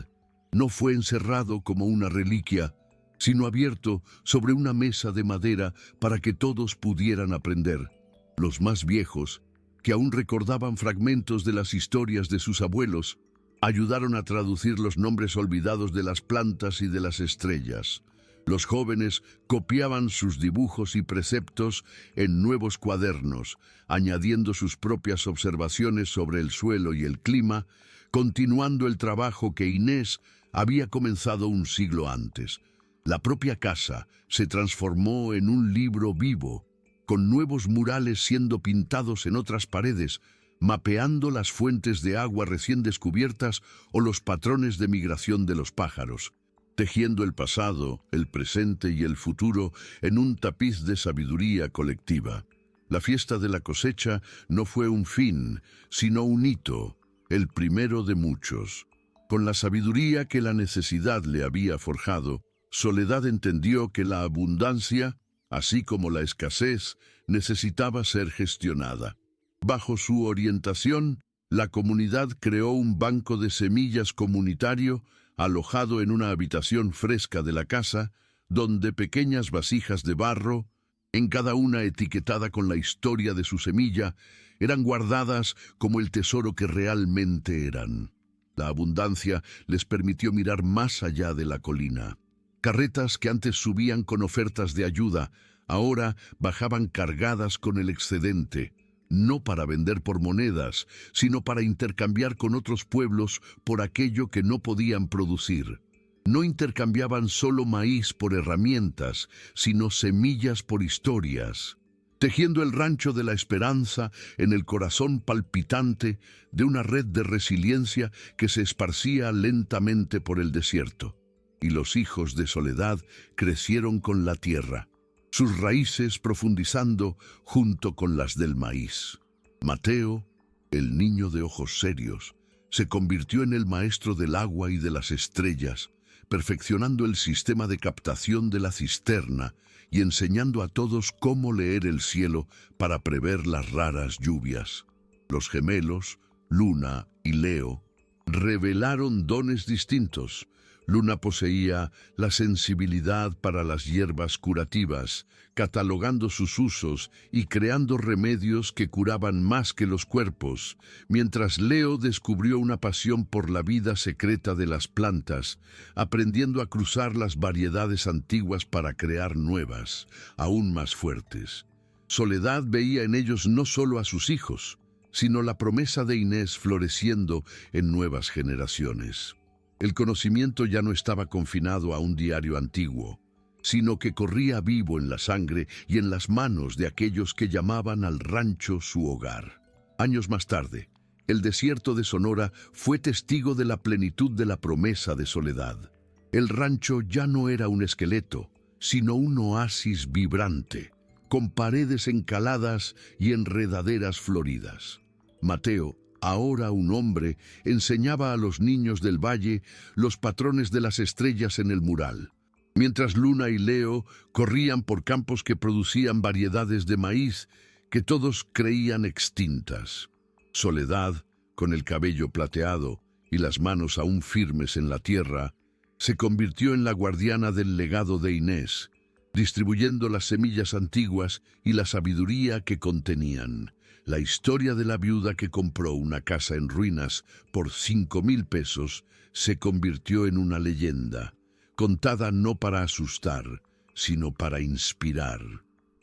No fue encerrado como una reliquia, sino abierto sobre una mesa de madera para que todos pudieran aprender. Los más viejos, que aún recordaban fragmentos de las historias de sus abuelos, ayudaron a traducir los nombres olvidados de las plantas y de las estrellas. Los jóvenes copiaban sus dibujos y preceptos en nuevos cuadernos, añadiendo sus propias observaciones sobre el suelo y el clima, continuando el trabajo que Inés había comenzado un siglo antes. La propia casa se transformó en un libro vivo, con nuevos murales siendo pintados en otras paredes, mapeando las fuentes de agua recién descubiertas o los patrones de migración de los pájaros, tejiendo el pasado, el presente y el futuro en un tapiz de sabiduría colectiva. La fiesta de la cosecha no fue un fin, sino un hito, el primero de muchos. Con la sabiduría que la necesidad le había forjado, Soledad entendió que la abundancia, así como la escasez, necesitaba ser gestionada. Bajo su orientación, la comunidad creó un banco de semillas comunitario alojado en una habitación fresca de la casa, donde pequeñas vasijas de barro, en cada una etiquetada con la historia de su semilla, eran guardadas como el tesoro que realmente eran. La abundancia les permitió mirar más allá de la colina. Carretas que antes subían con ofertas de ayuda, ahora bajaban cargadas con el excedente, no para vender por monedas, sino para intercambiar con otros pueblos por aquello que no podían producir. No intercambiaban solo maíz por herramientas, sino semillas por historias, tejiendo el rancho de la esperanza en el corazón palpitante de una red de resiliencia que se esparcía lentamente por el desierto. Y los hijos de Soledad crecieron con la tierra, sus raíces profundizando junto con las del maíz. Mateo, el niño de ojos serios, se convirtió en el maestro del agua y de las estrellas, perfeccionando el sistema de captación de la cisterna y enseñando a todos cómo leer el cielo para prever las raras lluvias. Los gemelos, Luna y Leo, revelaron dones distintos. Luna poseía la sensibilidad para las hierbas curativas, catalogando sus usos y creando remedios que curaban más que los cuerpos, mientras Leo descubrió una pasión por la vida secreta de las plantas, aprendiendo a cruzar las variedades antiguas para crear nuevas, aún más fuertes. Soledad veía en ellos no solo a sus hijos, sino la promesa de Inés floreciendo en nuevas generaciones. El conocimiento ya no estaba confinado a un diario antiguo, sino que corría vivo en la sangre y en las manos de aquellos que llamaban al rancho su hogar. Años más tarde, el desierto de Sonora fue testigo de la plenitud de la promesa de Soledad. El rancho ya no era un esqueleto, sino un oasis vibrante, con paredes encaladas y enredaderas floridas. Mateo, ahora un hombre, enseñaba a los niños del valle los patrones de las estrellas en el mural, mientras Luna y Leo corrían por campos que producían variedades de maíz que todos creían extintas. Soledad, con el cabello plateado y las manos aún firmes en la tierra, se convirtió en la guardiana del legado de Inés, distribuyendo las semillas antiguas y la sabiduría que contenían. La historia de la viuda que compró una casa en ruinas por 5,000 pesos se convirtió en una leyenda, contada no para asustar, sino para inspirar.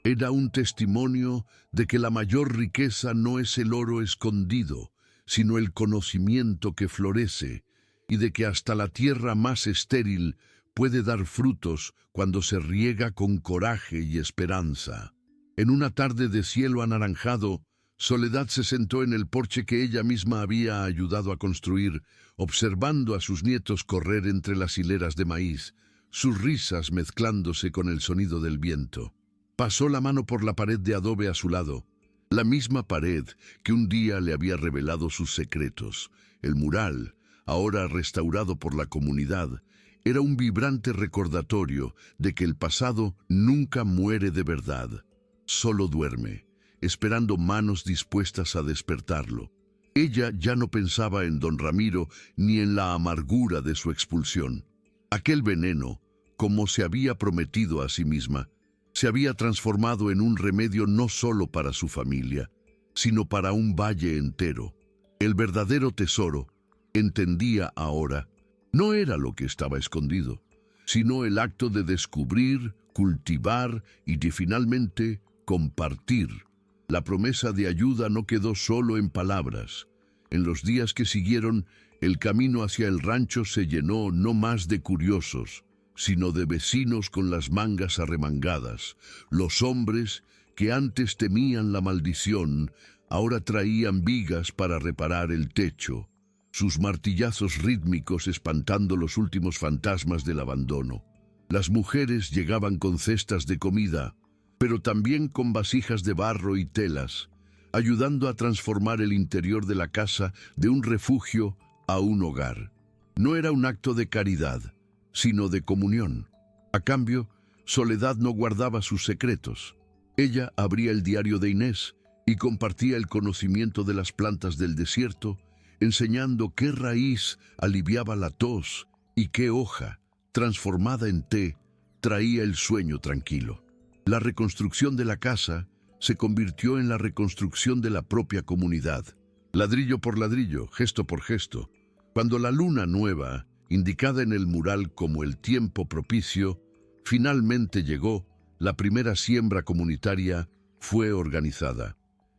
Era un testimonio de que la mayor riqueza no es el oro escondido, sino el conocimiento que florece, y de que hasta la tierra más estéril puede dar frutos cuando se riega con coraje y esperanza. En una tarde de cielo anaranjado, Soledad se sentó en el porche que ella misma había ayudado a construir, observando a sus nietos correr entre las hileras de maíz, sus risas mezclándose con el sonido del viento. Pasó la mano por la pared de adobe a su lado, la misma pared que un día le había revelado sus secretos. El mural, ahora restaurado por la comunidad, era un vibrante recordatorio de que el pasado nunca muere de verdad, solo duerme, esperando manos dispuestas a despertarlo. Ella ya no pensaba en don Ramiro ni en la amargura de su expulsión. Aquel veneno, como se había prometido a sí misma, se había transformado en un remedio no solo para su familia, sino para un valle entero. El verdadero tesoro, entendía ahora, no era lo que estaba escondido, sino el acto de descubrir, cultivar y de finalmente compartir. La promesa de ayuda no quedó solo en palabras. En los días que siguieron, el camino hacia el rancho se llenó no más de curiosos, sino de vecinos con las mangas arremangadas. Los hombres, que antes temían la maldición, ahora traían vigas para reparar el techo, sus martillazos rítmicos espantando los últimos fantasmas del abandono. Las mujeres llegaban con cestas de comida, pero también con vasijas de barro y telas, ayudando a transformar el interior de la casa de un refugio a un hogar. No era un acto de caridad, sino de comunión. A cambio, Soledad no guardaba sus secretos. Ella abría el diario de Inés y compartía el conocimiento de las plantas del desierto, enseñando qué raíz aliviaba la tos y qué hoja, transformada en té, traía el sueño tranquilo. La reconstrucción de la casa se convirtió en la reconstrucción de la propia comunidad, ladrillo por ladrillo, gesto por gesto. Cuando la luna nueva, indicada en el mural como el tiempo propicio, finalmente llegó, la primera siembra comunitaria fue organizada.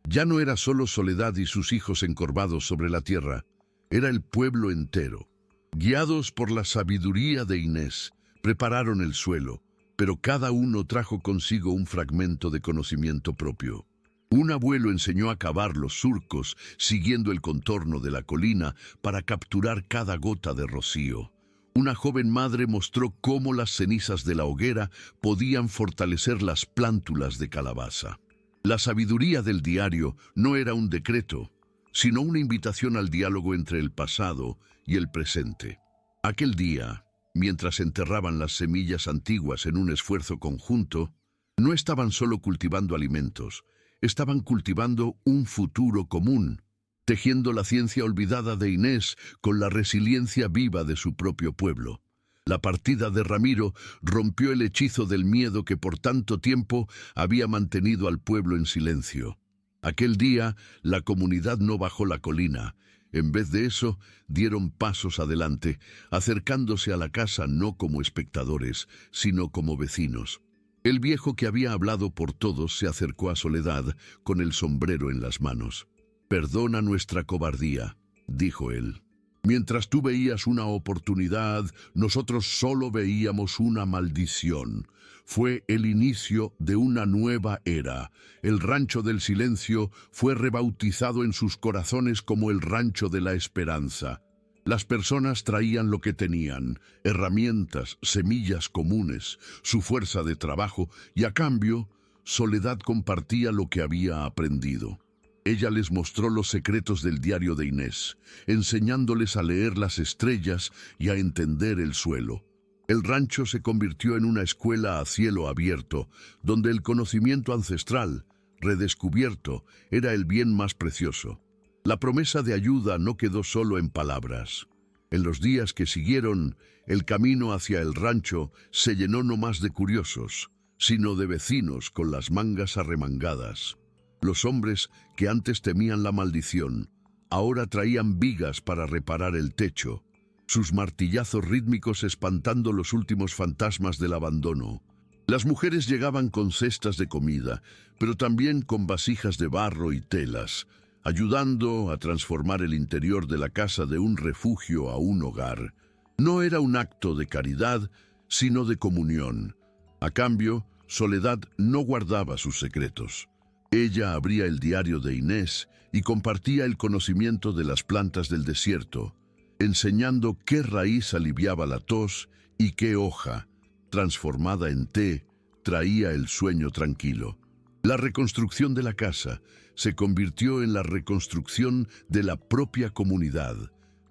Ya no era solo Soledad y sus hijos encorvados sobre la tierra, era el pueblo entero. Guiados por la sabiduría de Inés, prepararon el suelo, pero cada uno trajo consigo un fragmento de conocimiento propio. Un abuelo enseñó a cavar los surcos, siguiendo el contorno de la colina para capturar cada gota de rocío. Una joven madre mostró cómo las cenizas de la hoguera podían fortalecer las plántulas de calabaza. La sabiduría del diario no era un decreto, sino una invitación al diálogo entre el pasado y el presente. Aquel día, mientras enterraban las semillas antiguas en un esfuerzo conjunto, no estaban solo cultivando alimentos, estaban cultivando un futuro común, tejiendo la ciencia olvidada de Inés con la resiliencia viva de su propio pueblo. La partida de Ramiro rompió el hechizo del miedo que por tanto tiempo había mantenido al pueblo en silencio. Aquel día, la comunidad no bajó la colina. En vez de eso, dieron pasos adelante, acercándose a la casa no como espectadores, sino como vecinos. El viejo que había hablado por todos se acercó a Soledad con el sombrero en las manos. «Perdona nuestra cobardía», dijo él. «Mientras tú veías una oportunidad, nosotros solo veíamos una maldición. Fue el inicio de una nueva era. El Rancho del Silencio fue rebautizado en sus corazones como el Rancho de la Esperanza. Las personas traían lo que tenían, herramientas, semillas comunes, su fuerza de trabajo, y a cambio, Soledad compartía lo que había aprendido. Ella les mostró los secretos del diario de Inés, enseñándoles a leer las estrellas y a entender el suelo. El rancho se convirtió en una escuela a cielo abierto, donde el conocimiento ancestral, redescubierto, era el bien más precioso. La promesa de ayuda no quedó solo en palabras. En los días que siguieron, el camino hacia el rancho se llenó no más de curiosos, sino de vecinos con las mangas arremangadas. Los hombres que antes temían la maldición, ahora traían vigas para reparar el techo, sus martillazos rítmicos espantando los últimos fantasmas del abandono. Las mujeres llegaban con cestas de comida, pero también con vasijas de barro y telas, ayudando a transformar el interior de la casa de un refugio a un hogar. No era un acto de caridad, sino de comunión. A cambio, Soledad no guardaba sus secretos. Ella abría el diario de Inés y compartía el conocimiento de las plantas del desierto, enseñando qué raíz aliviaba la tos y qué hoja, transformada en té, traía el sueño tranquilo. La reconstrucción de la casa se convirtió en la reconstrucción de la propia comunidad,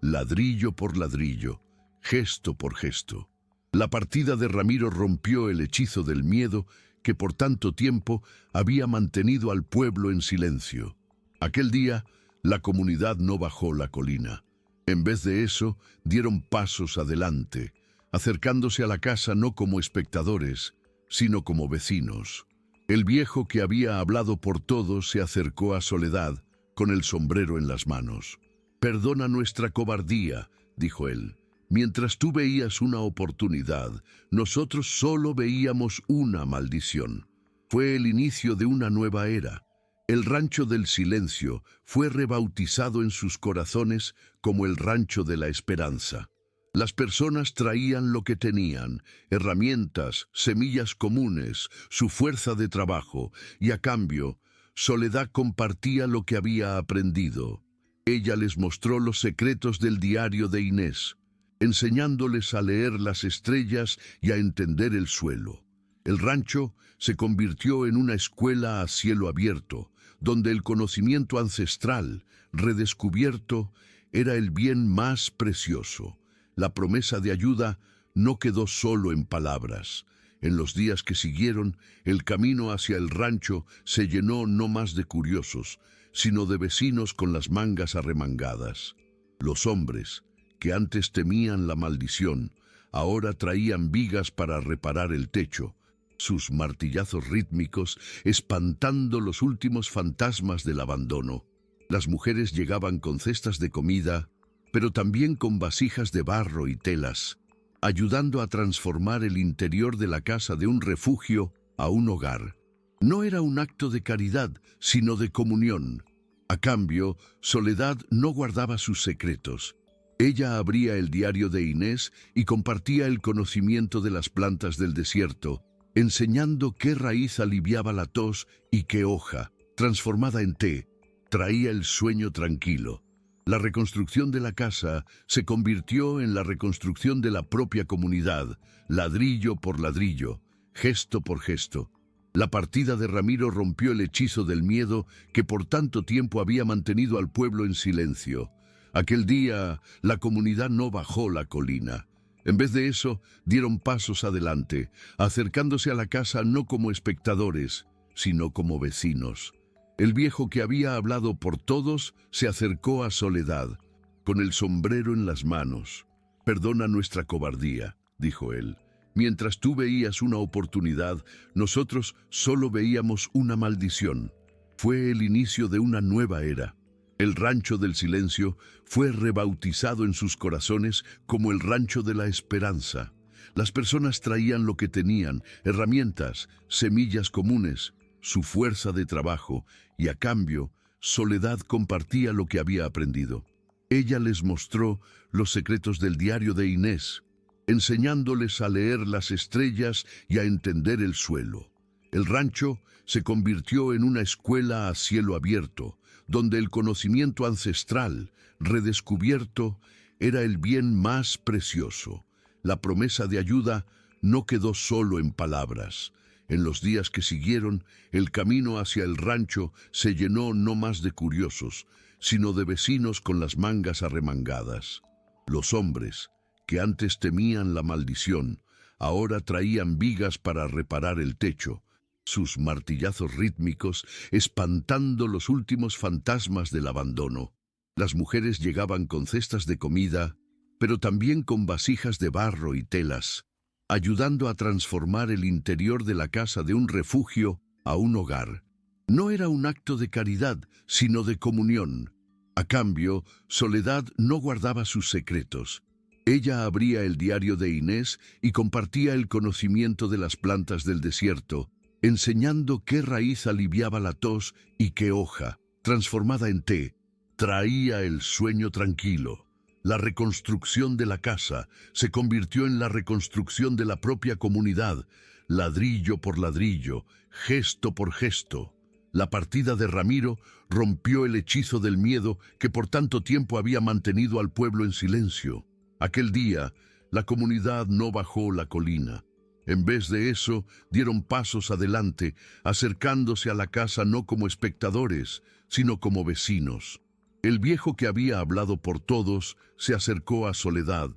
ladrillo por ladrillo, gesto por gesto. La partida de Ramiro rompió el hechizo del miedo que por tanto tiempo había mantenido al pueblo en silencio. Aquel día, la comunidad no bajó la colina. En vez de eso, dieron pasos adelante, acercándose a la casa no como espectadores, sino como vecinos. El viejo que había hablado por todos se acercó a Soledad, con el sombrero en las manos. «Perdona nuestra cobardía», dijo él. «Mientras tú veías una oportunidad, nosotros solo veíamos una maldición. Fue el inicio de una nueva era. El Rancho del Silencio fue rebautizado en sus corazones como el Rancho de la Esperanza. Las personas traían lo que tenían: herramientas, semillas comunes, su fuerza de trabajo, y a cambio, Soledad compartía lo que había aprendido. Ella les mostró los secretos del diario de Inés, enseñándoles a leer las estrellas y a entender el suelo. El rancho se convirtió en una escuela a cielo abierto, donde el conocimiento ancestral, redescubierto, era el bien más precioso. La promesa de ayuda no quedó solo en palabras. En los días que siguieron, el camino hacia el rancho se llenó no más de curiosos, sino de vecinos con las mangas arremangadas. Los hombres, que antes temían la maldición, ahora traían vigas para reparar el techo, sus martillazos rítmicos espantando los últimos fantasmas del abandono. Las mujeres llegaban con cestas de comida, pero también con vasijas de barro y telas, ayudando a transformar el interior de la casa de un refugio a un hogar. No era un acto de caridad, sino de comunión. A cambio, Soledad no guardaba sus secretos. Ella abría el diario de Inés y compartía el conocimiento de las plantas del desierto, enseñando qué raíz aliviaba la tos y qué hoja, transformada en té, traía el sueño tranquilo. La reconstrucción de la casa se convirtió en la reconstrucción de la propia comunidad, ladrillo por ladrillo, gesto por gesto. La partida de Ramiro rompió el hechizo del miedo que por tanto tiempo había mantenido al pueblo en silencio. Aquel día, la comunidad no bajó la colina. En vez de eso, dieron pasos adelante, acercándose a la casa no como espectadores, sino como vecinos. El viejo que había hablado por todos se acercó a Soledad, con el sombrero en las manos. «Perdona nuestra cobardía», dijo él. «Mientras tú veías una oportunidad, nosotros solo veíamos una maldición. Fue el inicio de una nueva era. El Rancho del Silencio fue rebautizado en sus corazones como el Rancho de la Esperanza. Las personas traían lo que tenían: herramientas, semillas comunes, su fuerza de trabajo, y a cambio, Soledad compartía lo que había aprendido. Ella les mostró los secretos del diario de Inés, enseñándoles a leer las estrellas y a entender el suelo. El rancho se convirtió en una escuela a cielo abierto, donde el conocimiento ancestral, redescubierto, era el bien más precioso. La promesa de ayuda no quedó solo en palabras. En los días que siguieron, el camino hacia el rancho se llenó no más de curiosos, sino de vecinos con las mangas arremangadas. Los hombres, que antes temían la maldición, ahora traían vigas para reparar el techo, sus martillazos rítmicos espantando los últimos fantasmas del abandono. Las mujeres llegaban con cestas de comida, pero también con vasijas de barro y telas, ayudando a transformar el interior de la casa de un refugio a un hogar. No era un acto de caridad, sino de comunión. A cambio, Soledad no guardaba sus secretos. Ella abría el diario de Inés y compartía el conocimiento de las plantas del desierto, enseñando qué raíz aliviaba la tos y qué hoja, transformada en té, traía el sueño tranquilo. La reconstrucción de la casa se convirtió en la reconstrucción de la propia comunidad, ladrillo por ladrillo, gesto por gesto. La partida de Ramiro rompió el hechizo del miedo que por tanto tiempo había mantenido al pueblo en silencio. Aquel día, la comunidad no bajó la colina. En vez de eso, dieron pasos adelante, acercándose a la casa no como espectadores, sino como vecinos. El viejo que había hablado por todos se acercó a Soledad,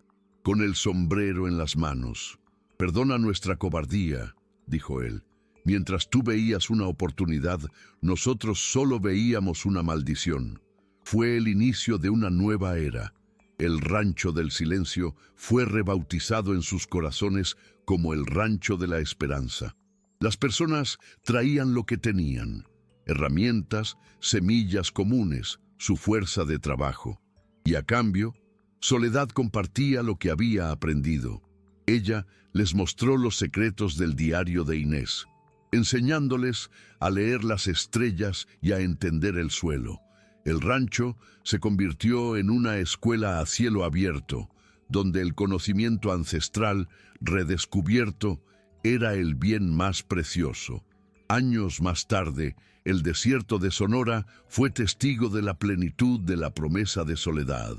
con el sombrero en las manos. «Perdona nuestra cobardía», dijo él. «Mientras tú veías una oportunidad, nosotros solo veíamos una maldición. Fue el inicio de una nueva era. El Rancho del Silencio fue rebautizado en sus corazones como el Rancho de la Esperanza. Las personas traían lo que tenían: herramientas, semillas comunes, su fuerza de trabajo. Y a cambio, Soledad compartía lo que había aprendido. Ella les mostró los secretos del diario de Inés, enseñándoles a leer las estrellas y a entender el suelo. El rancho se convirtió en una escuela a cielo abierto, donde el conocimiento ancestral, redescubierto, era el bien más precioso. Años más tarde, el desierto de Sonora fue testigo de la plenitud de la promesa de Soledad.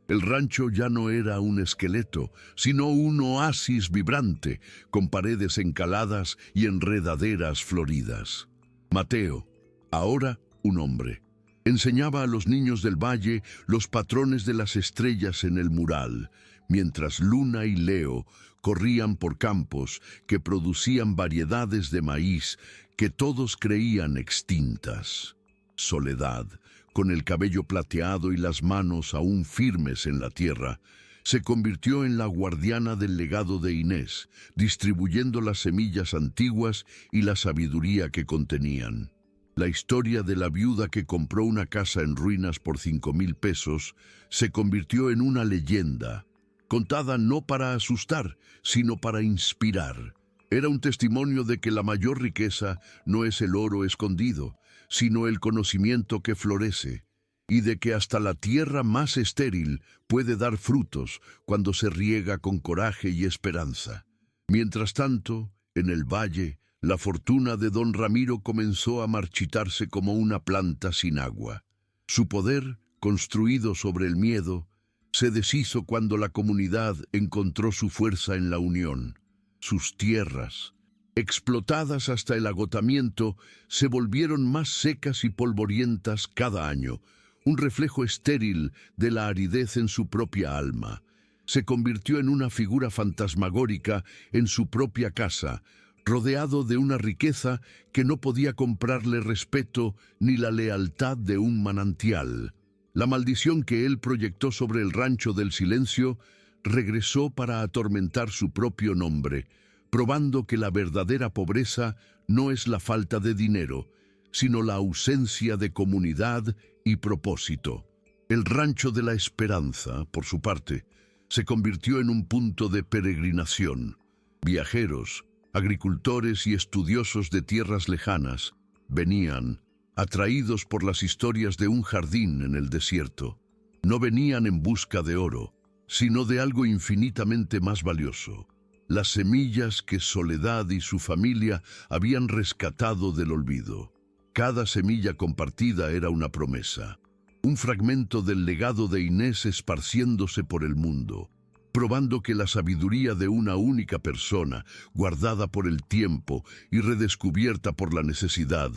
El rancho ya no era un esqueleto, sino un oasis vibrante, con paredes encaladas y enredaderas floridas. Mateo, ahora un hombre, enseñaba a los niños del valle los patrones de las estrellas en el mural, mientras Luna y Leo corrían por campos que producían variedades de maíz que todos creían extintas. Soledad, con el cabello plateado y las manos aún firmes en la tierra, se convirtió en la guardiana del legado de Inés, distribuyendo las semillas antiguas y la sabiduría que contenían. La historia de la viuda que compró una casa en ruinas por 5,000 pesos se convirtió en una leyenda, contada no para asustar, sino para inspirar. Era un testimonio de que la mayor riqueza no es el oro escondido, sino el conocimiento que florece, y de que hasta la tierra más estéril puede dar frutos cuando se riega con coraje y esperanza. Mientras tanto, en el valle, la fortuna de don Ramiro comenzó a marchitarse como una planta sin agua. Su poder, construido sobre el miedo, se deshizo cuando la comunidad encontró su fuerza en la unión. Sus tierras, explotadas hasta el agotamiento, se volvieron más secas y polvorientas cada año, un reflejo estéril de la aridez en su propia alma. Se convirtió en una figura fantasmagórica en su propia casa, rodeado de una riqueza que no podía comprarle respeto ni la lealtad de un manantial. La maldición que él proyectó sobre el rancho del silencio regresó para atormentar su propio nombre, probando que la verdadera pobreza no es la falta de dinero, sino la ausencia de comunidad y propósito. El rancho de la esperanza, por su parte, se convirtió en un punto de peregrinación. Viajeros, agricultores y estudiosos de tierras lejanas venían, atraídos por las historias de un jardín en el desierto. No venían en busca de oro, sino de algo infinitamente más valioso: las semillas que Soledad y su familia habían rescatado del olvido. Cada semilla compartida era una promesa, un fragmento del legado de Inés esparciéndose por el mundo, probando que la sabiduría de una única persona, guardada por el tiempo y redescubierta por la necesidad,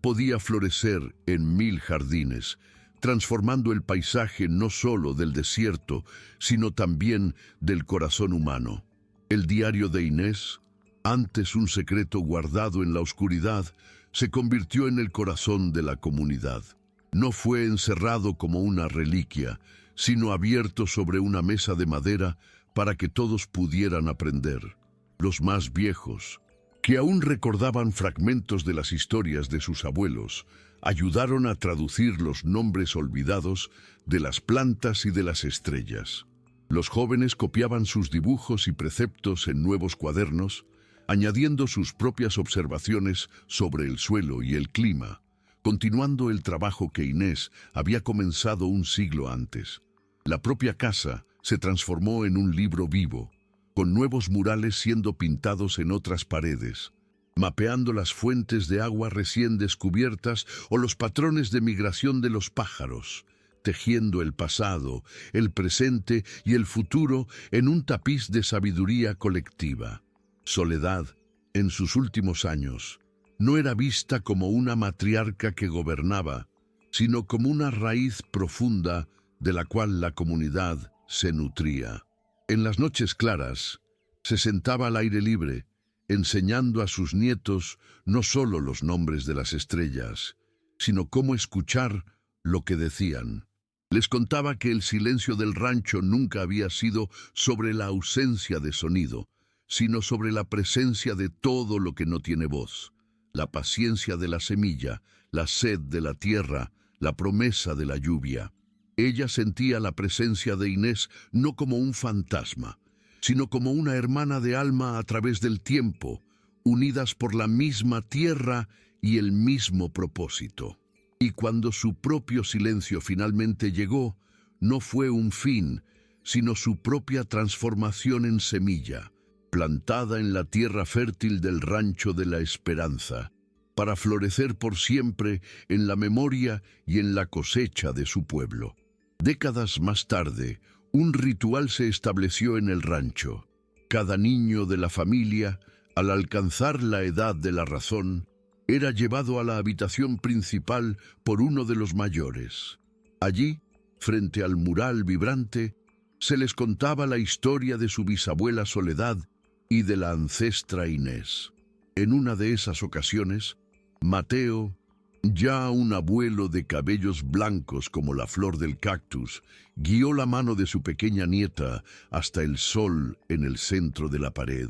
podía florecer en 1000 jardines, transformando el paisaje no solo del desierto, sino también del corazón humano. El diario de Inés, antes un secreto guardado en la oscuridad, se convirtió en el corazón de la comunidad. No fue encerrado como una reliquia, sino abierto sobre una mesa de madera para que todos pudieran aprender. Los más viejos, que aún recordaban fragmentos de las historias de sus abuelos, ayudaron a traducir los nombres olvidados de las plantas y de las estrellas. Los jóvenes copiaban sus dibujos y preceptos en nuevos cuadernos, añadiendo sus propias observaciones sobre el suelo y el clima, continuando el trabajo que Inés había comenzado un siglo antes. La propia casa se transformó en un libro vivo, con nuevos murales siendo pintados en otras paredes, mapeando las fuentes de agua recién descubiertas o los patrones de migración de los pájaros, tejiendo el pasado, el presente y el futuro en un tapiz de sabiduría colectiva. Soledad, en sus últimos años, no era vista como una matriarca que gobernaba, sino como una raíz profunda de la cual la comunidad se nutría. En las noches claras, se sentaba al aire libre, enseñando a sus nietos no solo los nombres de las estrellas, sino cómo escuchar lo que decían. Les contaba que el silencio del rancho nunca había sido sobre la ausencia de sonido, sino sobre la presencia de todo lo que no tiene voz: la paciencia de la semilla, la sed de la tierra, la promesa de la lluvia. Ella sentía la presencia de Inés no como un fantasma, sino como una hermana de alma a través del tiempo, unidas por la misma tierra y el mismo propósito. Y cuando su propio silencio finalmente llegó, no fue un fin, sino su propia transformación en semilla, plantada en la tierra fértil del rancho de la esperanza, para florecer por siempre en la memoria y en la cosecha de su pueblo. Décadas más tarde, un ritual se estableció en el rancho. Cada niño de la familia, al alcanzar la edad de la razón, era llevado a la habitación principal por uno de los mayores. Allí, frente al mural vibrante, se les contaba la historia de su bisabuela Soledad y de la ancestra Inés. En una de esas ocasiones, Mateo, ya un abuelo de cabellos blancos como la flor del cactus, guió la mano de su pequeña nieta hasta el sol en el centro de la pared.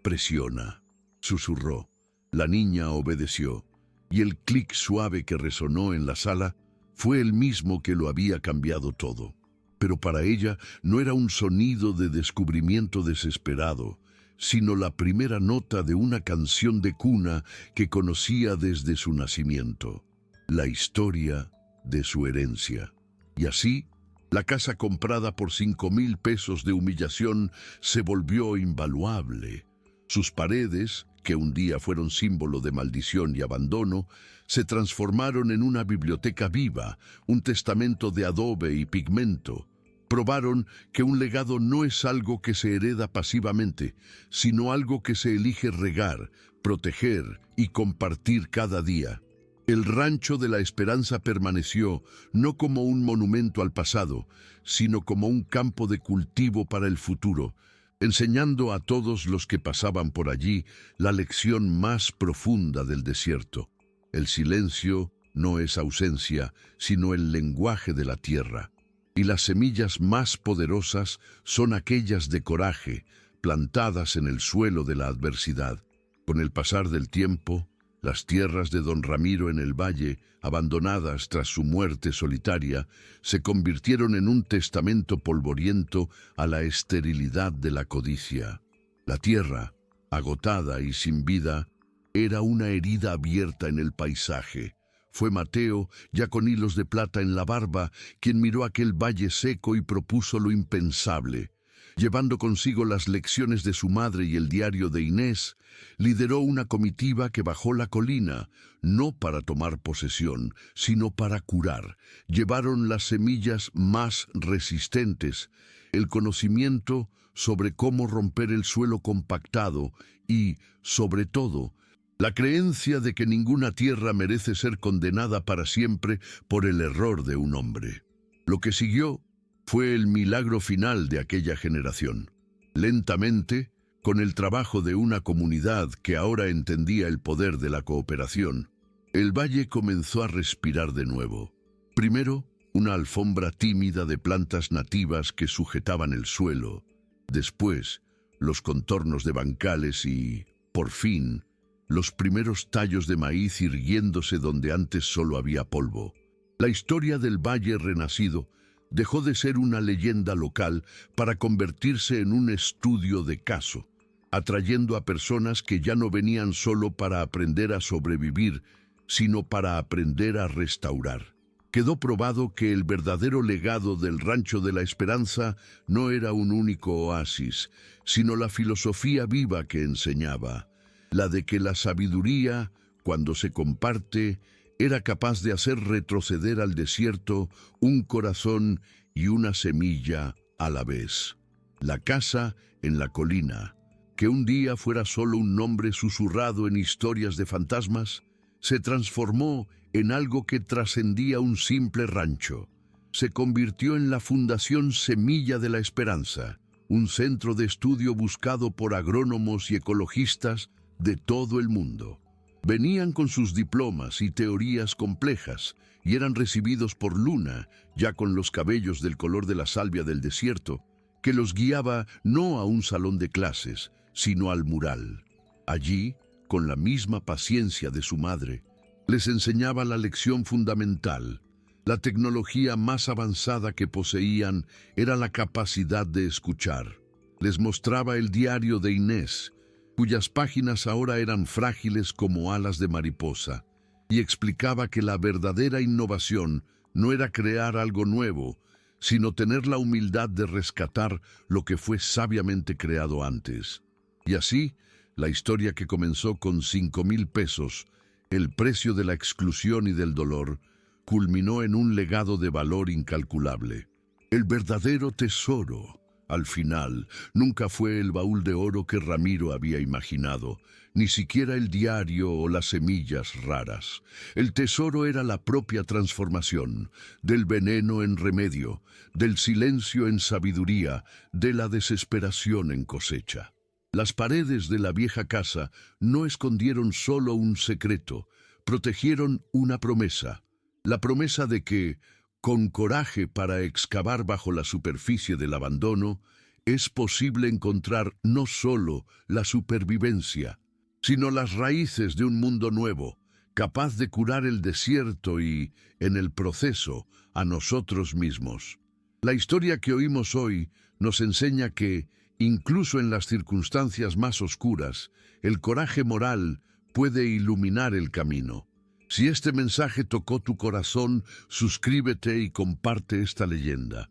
«Presiona», susurró. La niña obedeció, y el clic suave que resonó en la sala fue el mismo que lo había cambiado todo. Pero para ella no era un sonido de descubrimiento desesperado, sino la primera nota de una canción de cuna que conocía desde su nacimiento, la historia de su herencia. Y así, la casa comprada por 5,000 pesos de humillación se volvió invaluable. Sus paredes, que un día fueron símbolo de maldición y abandono, se transformaron en una biblioteca viva, un testamento de adobe y pigmento. Probaron que un legado no es algo que se hereda pasivamente, sino algo que se elige regar, proteger y compartir cada día. El rancho de la esperanza permaneció no como un monumento al pasado, sino como un campo de cultivo para el futuro, enseñando a todos los que pasaban por allí la lección más profunda del desierto. El silencio no es ausencia, sino el lenguaje de la tierra. Y las semillas más poderosas son aquellas de coraje, plantadas en el suelo de la adversidad. Con el pasar del tiempo, las tierras de don Ramiro en el valle, abandonadas tras su muerte solitaria, se convirtieron en un testamento polvoriento a la esterilidad de la codicia. La tierra, agotada y sin vida, era una herida abierta en el paisaje. Fue Mateo, ya con hilos de plata en la barba, quien miró aquel valle seco y propuso lo impensable. Llevando consigo las lecciones de su madre y el diario de Inés, lideró una comitiva que bajó la colina, no para tomar posesión, sino para curar. Llevaron las semillas más resistentes, el conocimiento sobre cómo romper el suelo compactado y, sobre todo, la creencia de que ninguna tierra merece ser condenada para siempre por el error de un hombre. Lo que siguió fue el milagro final de aquella generación. Lentamente, con el trabajo de una comunidad que ahora entendía el poder de la cooperación, el valle comenzó a respirar de nuevo. Primero, una alfombra tímida de plantas nativas que sujetaban el suelo. Después, los contornos de bancales y, por fin, los primeros tallos de maíz irguiéndose donde antes solo había polvo. La historia del valle renacido dejó de ser una leyenda local para convertirse en un estudio de caso, atrayendo a personas que ya no venían solo para aprender a sobrevivir, sino para aprender a restaurar. Quedó probado que el verdadero legado del Rancho de la Esperanza no era un único oasis, sino la filosofía viva que enseñaba, la de que la sabiduría, cuando se comparte, era capaz de hacer retroceder al desierto un corazón y una semilla a la vez. La casa en la colina, que un día fuera solo un nombre susurrado en historias de fantasmas, se transformó en algo que trascendía un simple rancho. Se convirtió en la Fundación Semilla de la Esperanza, un centro de estudio buscado por agrónomos y ecologistas de todo el mundo. Venían con sus diplomas y teorías complejas y eran recibidos por Luna, ya con los cabellos del color de la salvia del desierto, que los guiaba no a un salón de clases, sino al mural. Allí, con la misma paciencia de su madre, les enseñaba la lección fundamental. La tecnología más avanzada que poseían era la capacidad de escuchar. Les mostraba el diario de Inés, cuyas páginas ahora eran frágiles como alas de mariposa, y explicaba que la verdadera innovación no era crear algo nuevo, sino tener la humildad de rescatar lo que fue sabiamente creado antes. Y así, la historia que comenzó con 5,000 pesos, el precio de la exclusión y del dolor, culminó en un legado de valor incalculable. El verdadero tesoro, al final, nunca fue el baúl de oro que Ramiro había imaginado, ni siquiera el diario o las semillas raras. El tesoro era la propia transformación, del veneno en remedio, del silencio en sabiduría, de la desesperación en cosecha. Las paredes de la vieja casa no escondieron solo un secreto, protegieron una promesa, la promesa de que, con coraje para excavar bajo la superficie del abandono, es posible encontrar no solo la supervivencia, sino las raíces de un mundo nuevo, capaz de curar el desierto y, en el proceso, a nosotros mismos. La historia que oímos hoy nos enseña que, incluso en las circunstancias más oscuras, el coraje moral puede iluminar el camino. Si este mensaje tocó tu corazón, suscríbete y comparte esta leyenda.